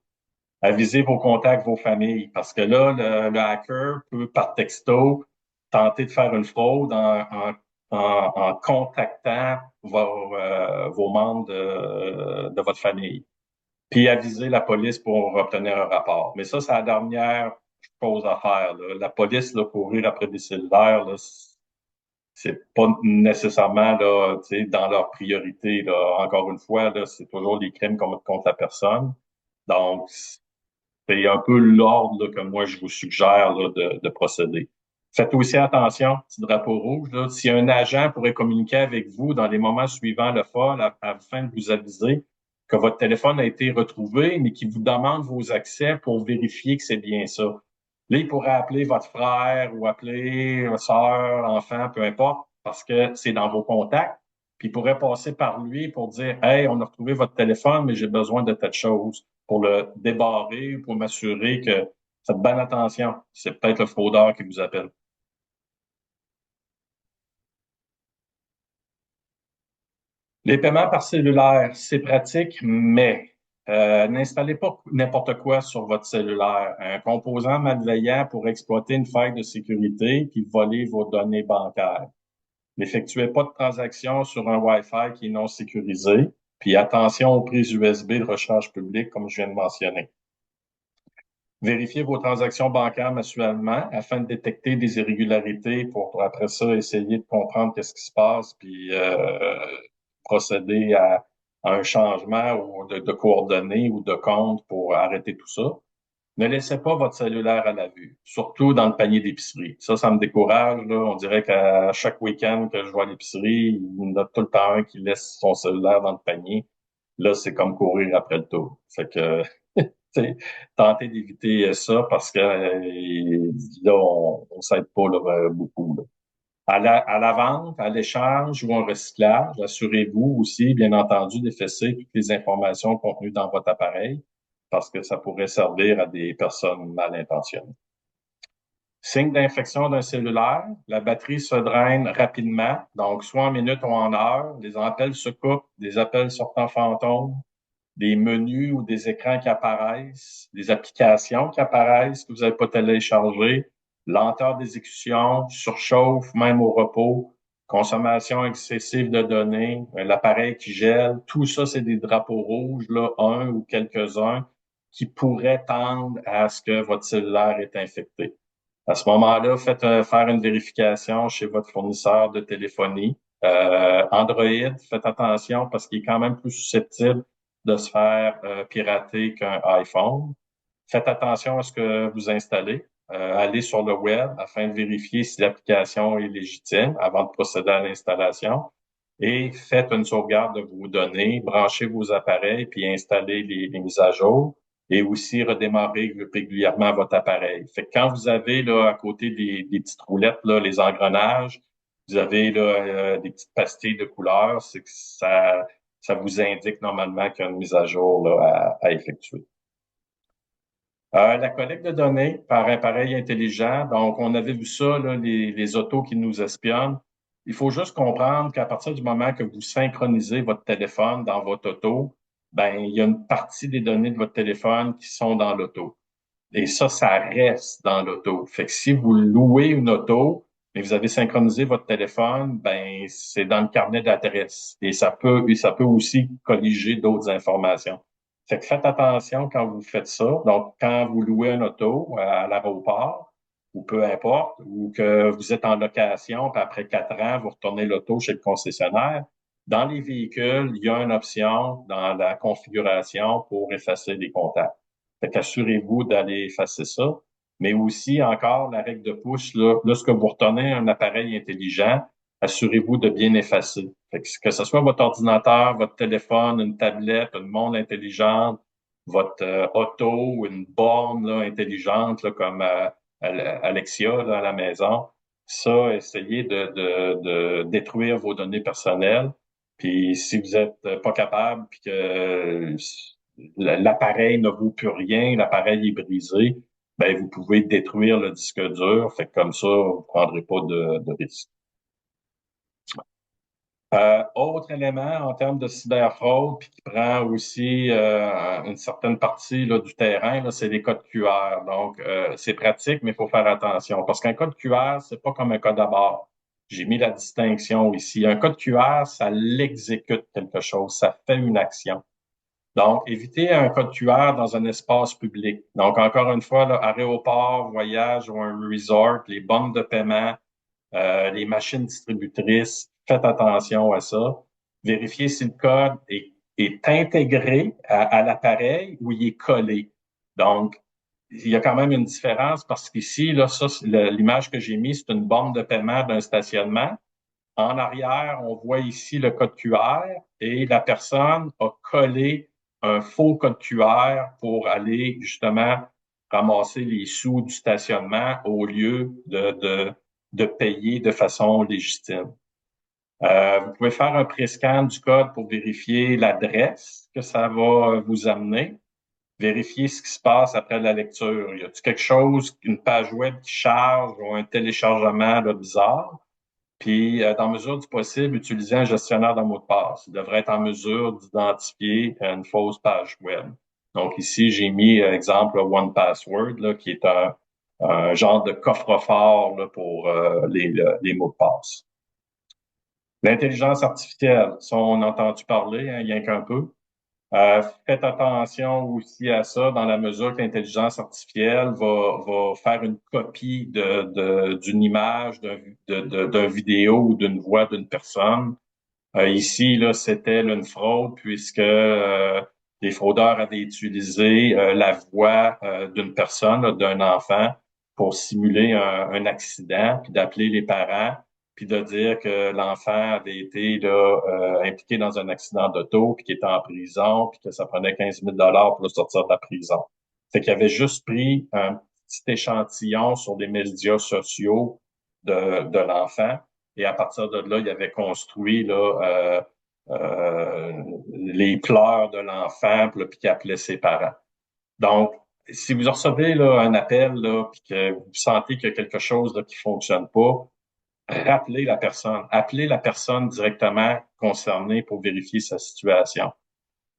Avisez vos contacts, vos familles, parce que là, le hacker peut, par texto, tenter de faire une fraude en contactant vos membres de votre famille. Puis aviser la police pour obtenir un rapport. Mais ça, c'est la dernière chose à faire. Là. La police, là, courir après des cellulaires, là, c'est pas nécessairement là, dans leur priorité. Là. Encore une fois, là, c'est toujours des crimes contre la personne. Donc, c'est un peu l'ordre là, que moi, je vous suggère là, de procéder. Faites aussi attention, petit drapeau rouge, là, si un agent pourrait communiquer avec vous dans les moments suivants le vol afin de vous aviser que votre téléphone a été retrouvé, mais qui vous demande vos accès pour vérifier que c'est bien ça. Là, il pourrait appeler votre frère ou appeler votre soeur, enfant, peu importe, parce que c'est dans vos contacts. Puis il pourrait passer par lui pour dire, hey, on a retrouvé votre téléphone, mais j'ai besoin de telle chose pour le débarrer, pour m'assurer que faites bien attention. C'est peut-être le fraudeur qui vous appelle. Les paiements par cellulaire, c'est pratique, mais n'installez pas n'importe quoi sur votre cellulaire. Un composant malveillant pour exploiter une faille de sécurité puis voler vos données bancaires. N'effectuez pas de transactions sur un Wi-Fi qui est non sécurisé. Puis attention aux prises USB de recharge publique, comme je viens de mentionner. Vérifiez vos transactions bancaires mensuellement afin de détecter des irrégularités pour après ça essayer de comprendre qu'est-ce qui se passe puis procéder à un changement ou de coordonnées ou de compte pour arrêter tout ça. Ne laissez pas votre cellulaire à la vue, surtout dans le panier d'épicerie. Ça me décourage. Là. On dirait qu'à chaque week-end que je vais à l'épicerie, il y en a tout le temps un qui laisse son cellulaire dans le panier. Là, c'est comme courir après le tour. Fait que tenter d'éviter ça parce que là, on s'aide pas là, beaucoup. Là. À la vente, à l'échange ou en recyclage, assurez-vous aussi, bien entendu, d'effacer toutes les informations contenues dans votre appareil parce que ça pourrait servir à des personnes mal intentionnées. Signe d'infection d'un cellulaire, la batterie se draine rapidement, donc soit en minutes ou en heures, les appels se coupent, des appels sortent en fantôme, des menus ou des écrans qui apparaissent, des applications qui apparaissent que vous n'avez pas téléchargées, lenteur d'exécution, surchauffe même au repos, consommation excessive de données, l'appareil qui gèle, tout ça, c'est des drapeaux rouges, là, un ou quelques-uns, qui pourraient tendre à ce que votre cellulaire est infecté. À ce moment-là, faites faire une vérification chez votre fournisseur de téléphonie. Android, faites attention parce qu'il est quand même plus susceptible de se faire pirater qu'un iPhone. Faites attention à ce que vous installez. allez sur le web afin de vérifier si l'application est légitime avant de procéder à l'installation et faites une sauvegarde de vos données, branchez vos appareils puis installez les mises à jour et aussi redémarrer régulièrement votre appareil. Fait que quand vous avez là à côté des petites roulettes, là, les engrenages, vous avez là des petites pastilles de couleur, c'est que ça vous indique normalement qu'il y a une mise à jour là, à effectuer. La collecte de données par appareil intelligent, donc on avait vu ça, là, les autos qui nous espionnent. Il faut juste comprendre qu'à partir du moment que vous synchronisez votre téléphone dans votre auto, ben il y a une partie des données de votre téléphone qui sont dans l'auto. Et ça reste dans l'auto. Fait que si vous louez une auto et vous avez synchronisé votre téléphone, ben c'est dans le carnet d'adresse. Et ça peut aussi colliger d'autres informations. Fait que faites attention quand vous faites ça. Donc, quand vous louez une auto à l'aéroport, ou peu importe, ou que vous êtes en location, puis après 4 ans, vous retournez l'auto chez le concessionnaire, dans les véhicules, il y a une option dans la configuration pour effacer les contacts. Fait qu'assurez-vous d'aller effacer ça. Mais aussi, encore, la règle de push, là, lorsque vous retenez un appareil intelligent, assurez-vous de bien effacer. Fait que ce soit votre ordinateur, votre téléphone, une tablette, une montre intelligente, votre auto, une borne là, intelligente là, comme Alexia là, à la maison, ça, essayez de détruire vos données personnelles. Puis si vous êtes pas capable, puis que l'appareil ne vaut plus rien, l'appareil est brisé, ben vous pouvez détruire le disque dur. Fait que comme ça, vous ne prendrez pas de risque. Autre élément en termes de cyberfraude, puis qui prend aussi une certaine partie là, du terrain, là, c'est les codes QR. Donc, c'est pratique, mais il faut faire attention. Parce qu'un code QR, c'est pas comme un code à barre. J'ai mis la distinction ici. Un code QR, ça l'exécute quelque chose, ça fait une action. Donc, évitez un code QR dans un espace public. Donc, encore une fois, là, aéroport, voyage ou un resort, les bornes de paiement, les machines distributrices, faites attention à ça. Vérifiez si le code est intégré à l'appareil ou il est collé. Donc, il y a quand même une différence parce qu'ici, là, ça, l'image que j'ai mise, c'est une borne de paiement d'un stationnement. En arrière, on voit ici le code QR et la personne a collé un faux code QR pour aller justement ramasser les sous du stationnement au lieu de payer de façon légitime. Vous pouvez faire un pré-scan du code pour vérifier l'adresse que ça va vous amener. Vérifier ce qui se passe après la lecture. Y a-t-il quelque chose, une page web qui charge ou un téléchargement là, bizarre? Puis, dans mesure du possible, utiliser un gestionnaire de mots de passe. Il devrait être en mesure d'identifier une fausse page web. Donc ici, j'ai mis exemple One Password, là, qui est un genre de coffre-fort là, pour les mots de passe. L'intelligence artificielle, ça, on a entendu parler, hein, rien qu'un peu. Faites attention aussi à ça dans la mesure que l'intelligence artificielle va faire une copie d'une image, d'un vidéo ou d'une voix d'une personne. Ici, là, c'était une fraude puisque les fraudeurs avaient utilisé la voix d'une personne, là, d'un enfant, pour simuler un accident, puis d'appeler les parents, puis de dire que l'enfant avait été là, impliqué dans un accident d'auto, puis qu'il était en prison, puis que ça prenait 15 000 pour le sortir de la prison. Fait qu'il avait juste pris un petit échantillon sur des médias sociaux de l'enfant, et à partir de là, il avait construit là, les pleurs de l'enfant, puis qu'il appelait ses parents. Donc, si vous recevez là, un appel, là, puis que vous sentez qu'il y a quelque chose là, qui fonctionne pas, rappelez la personne. Appelez la personne directement concernée pour vérifier sa situation.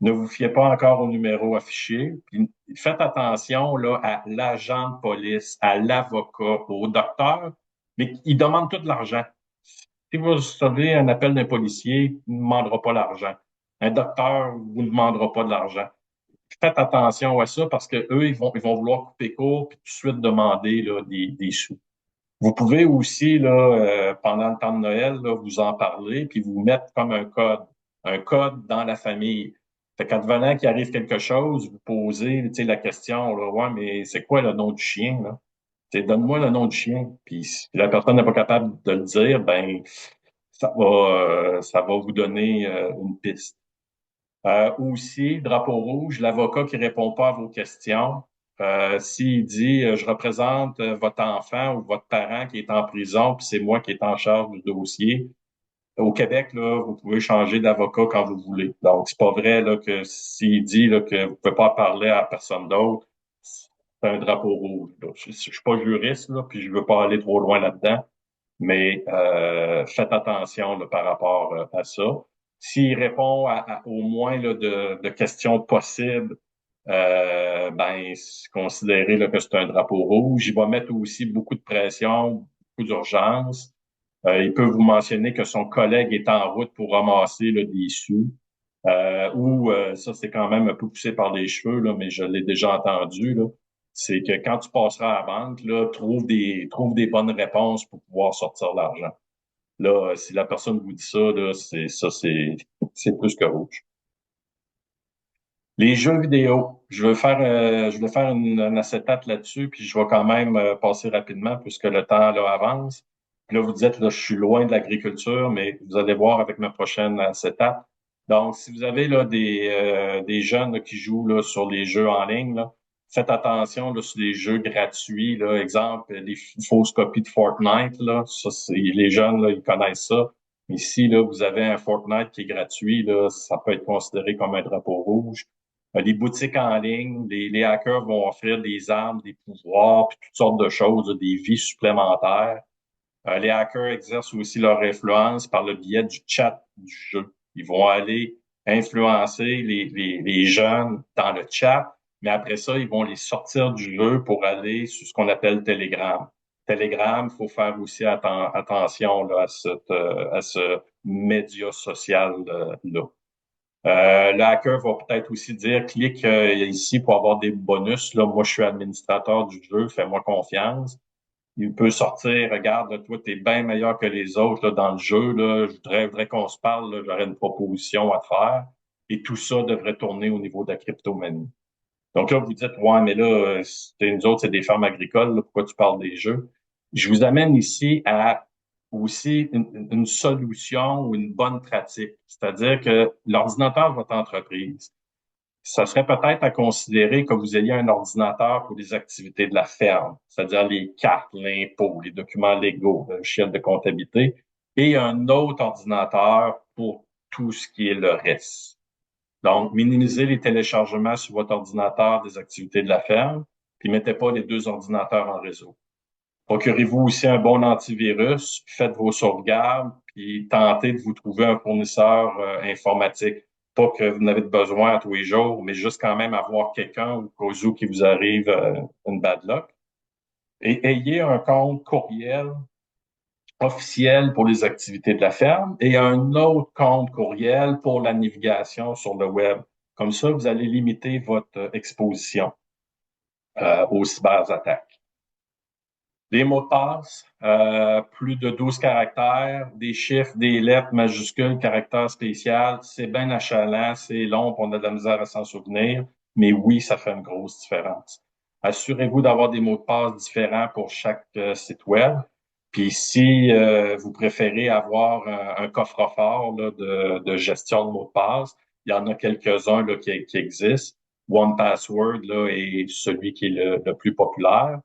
Ne vous fiez pas encore au numéro affiché. Puis faites attention là, à l'agent de police, à l'avocat, au docteur, mais ils demandent tout l'argent. Si vous recevez un appel d'un policier, il ne demandera pas l'argent. Un docteur vous demandera pas de l'argent. Faites attention à ça parce que eux, ils vont vouloir couper court puis tout de suite demander là, des sous. Vous pouvez aussi, là, pendant le temps de Noël, là, vous en parler puis vous mettre comme un code dans la famille. Fait qu'advenant qu'il arrive quelque chose, vous posez, tu sais, la question, là, ouais, mais c'est quoi le nom du chien, là? C'est donne-moi le nom du chien. Puis si la personne n'est pas capable de le dire, ben ça va vous donner une piste. Aussi, drapeau rouge, l'avocat qui répond pas à vos questions. S'il dit je représente votre enfant ou votre parent qui est en prison, puis c'est moi qui est en charge du dossier. Au Québec, là, vous pouvez changer d'avocat quand vous voulez. Donc, c'est pas vrai là, que s'il dit là, que vous pouvez pas parler à personne d'autre, c'est un drapeau rouge. Là. Je suis pas juriste, là, puis je veux pas aller trop loin là-dedans, mais faites attention là, par rapport à ça. S'il répond au moins là, de questions possibles, ben, considérez là, que c'est un drapeau rouge. Il va mettre aussi beaucoup de pression, beaucoup d'urgence. Il peut vous mentionner que son collègue est en route pour ramasser là, des sous. Ça, c'est quand même un peu poussé par les cheveux, là, mais je l'ai déjà entendu. Là. C'est que quand tu passeras à la banque, là, trouve des bonnes réponses pour pouvoir sortir l'argent. Là, si la personne vous dit ça, là, c'est plus que rouge. Les jeux vidéo, je vais faire une acétate là-dessus, puis je vais quand même passer rapidement puisque le temps là avance. Puis là, vous dites là, je suis loin de l'agriculture, mais vous allez voir avec ma prochaine acétate. Donc, si vous avez là des jeunes là, qui jouent là, sur les jeux en ligne, là, faites attention là, sur les jeux gratuits. Là, exemple, les fausses copies de Fortnite. Là, ça, les jeunes là, ils connaissent ça. Mais si là, vous avez un Fortnite qui est gratuit, là, ça peut être considéré comme un drapeau rouge. Les boutiques en ligne, les hackers vont offrir des armes, des pouvoirs, puis toutes sortes de choses, des vies supplémentaires. Les hackers exercent aussi leur influence par le biais du chat du jeu. Ils vont aller influencer les jeunes dans le chat, mais après ça, ils vont les sortir du jeu pour aller sur ce qu'on appelle Telegram. Telegram, il faut faire aussi attention là, à ce média social-là. Le hacker va peut-être aussi dire clique ici pour avoir des bonus. Là, moi, je suis administrateur du jeu, fais-moi confiance. Il peut sortir, regarde, toi, t'es bien meilleur que les autres là, dans le jeu. Là, voudrais qu'on se parle, là, j'aurais une proposition à te faire. Et tout ça devrait tourner au niveau de la cryptomanie. Donc là, vous dites, ouais, mais là, nous autres, c'est des fermes agricoles, là, pourquoi tu parles des jeux? Je vous amène ici à aussi une solution ou une bonne pratique. C'est-à-dire que l'ordinateur de votre entreprise, ça serait peut-être à considérer que vous ayez un ordinateur pour les activités de la ferme, c'est-à-dire les cartes, l'impôt, les documents légaux, le logiciel de comptabilité, et un autre ordinateur pour tout ce qui est le reste. Donc, minimisez les téléchargements sur votre ordinateur des activités de la ferme, puis mettez pas les deux ordinateurs en réseau. Procurez-vous aussi un bon antivirus, faites vos sauvegardes, puis tentez de vous trouver un fournisseur informatique. Pas que vous n'avez besoin à tous les jours, mais juste quand même avoir quelqu'un au cas où qui vous arrive une bad luck. Et ayez un compte courriel officiel pour les activités de la ferme et un autre compte courriel pour la navigation sur le web. Comme ça, vous allez limiter votre exposition aux cyberattaques. Les mots de passe, plus de 12 caractères, des chiffres, des lettres majuscules, caractères spéciaux, c'est bien achalant, c'est long, on a de la misère à s'en souvenir, mais oui, ça fait une grosse différence. Assurez-vous d'avoir des mots de passe différents pour chaque site web. Puis si vous préférez avoir un coffre-fort là, de gestion de mots de passe, il y en a quelques-uns là, qui existent. OnePassword là, est celui qui est le plus populaire.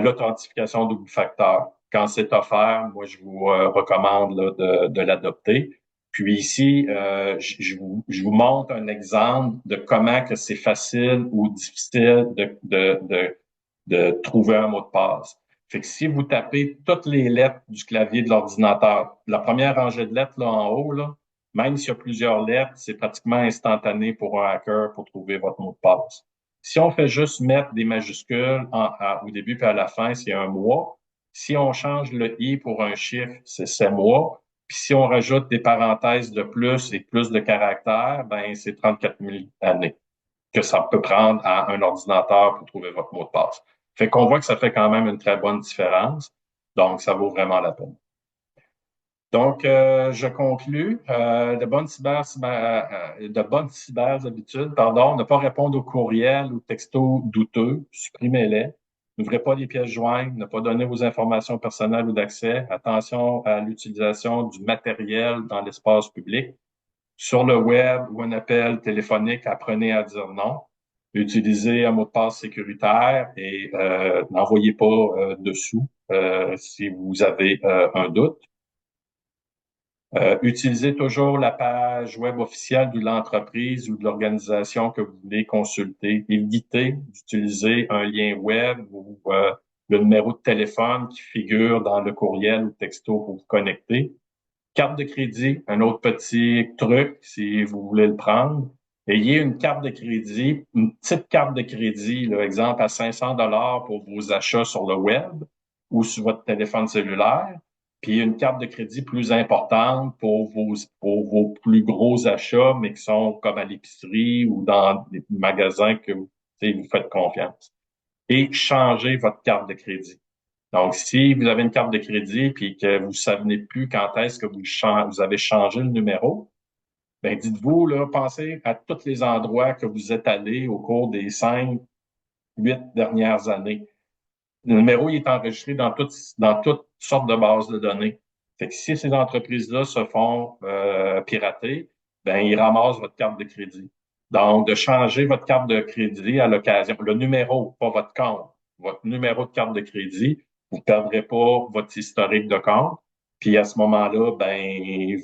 L'authentification double facteur. Quand c'est offert, moi, je vous recommande là, de l'adopter. Puis ici, je vous montre un exemple de comment que c'est facile ou difficile de trouver un mot de passe. Fait que si vous tapez toutes les lettres du clavier de l'ordinateur, la première rangée de lettres là en haut, là, même s'il y a plusieurs lettres, c'est pratiquement instantané pour un hacker pour trouver votre mot de passe. Si on fait juste mettre des majuscules au début puis à la fin, c'est un mois. Si on change le i pour un chiffre, c'est 7 mois. Puis si on rajoute des parenthèses de plus et plus de caractères, ben c'est 34 000 années que ça peut prendre à un ordinateur pour trouver votre mot de passe. Fait qu'on voit que ça fait quand même une très bonne différence. Donc, ça vaut vraiment la peine. Donc, je conclus. De bonnes cyber habitudes, pardon, ne pas répondre aux courriels ou textos douteux, supprimez-les. N'ouvrez pas les pièces jointes, ne pas donner vos informations personnelles ou d'accès. Attention à l'utilisation du matériel dans l'espace public. Sur le web ou un appel téléphonique, apprenez à dire non. Utilisez un mot de passe sécuritaire et n'envoyez pas dessous si vous avez un doute. Utilisez toujours la page web officielle de l'entreprise ou de l'organisation que vous voulez consulter. Évitez d'utiliser un lien web ou le numéro de téléphone qui figure dans le courriel ou texto pour vous connecter. Carte de crédit, un autre petit truc si vous voulez le prendre. Ayez une carte de crédit, une petite carte de crédit, là, exemple à 500 $ pour vos achats sur le web ou sur votre téléphone cellulaire, puis une carte de crédit plus importante pour vos plus gros achats, mais qui sont comme à l'épicerie ou dans des magasins que vous faites confiance. Et changez votre carte de crédit. Donc, si vous avez une carte de crédit puis que vous ne savez plus quand est-ce que vous avez changé le numéro, ben dites-vous, là, pensez à tous les endroits que vous êtes allés au cours des 5, 8 dernières années. Le numéro il est enregistré dans toutes sortes de bases de données. Fait que si ces entreprises-là se font pirater, ben ils ramassent votre carte de crédit. Donc, de changer votre carte de crédit à l'occasion, le numéro, pas votre compte, votre numéro de carte de crédit, vous ne perdrez pas votre historique de compte. Puis à ce moment-là, ben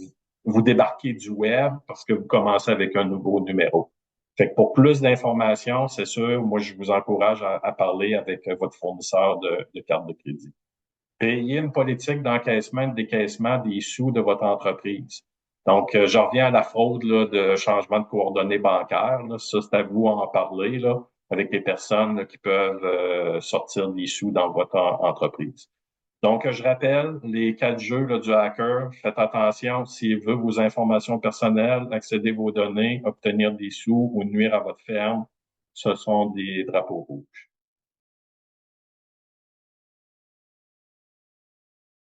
vous débarquez du web parce que vous commencez avec un nouveau numéro. Fait que pour plus d'informations, c'est sûr, moi, je vous encourage à parler avec votre fournisseur de carte de crédit. Payez une politique d'encaissement et de décaissement des sous de votre entreprise. Donc, je reviens à la fraude là, de changement de coordonnées bancaires. Là. Ça, c'est à vous en parler là, avec les personnes là, qui peuvent sortir des sous dans votre entreprise. Donc, je rappelle, les 4 jeux là, du hacker, faites attention s'il veut vos informations personnelles, accéder vos données, obtenir des sous ou nuire à votre ferme, ce sont des drapeaux rouges.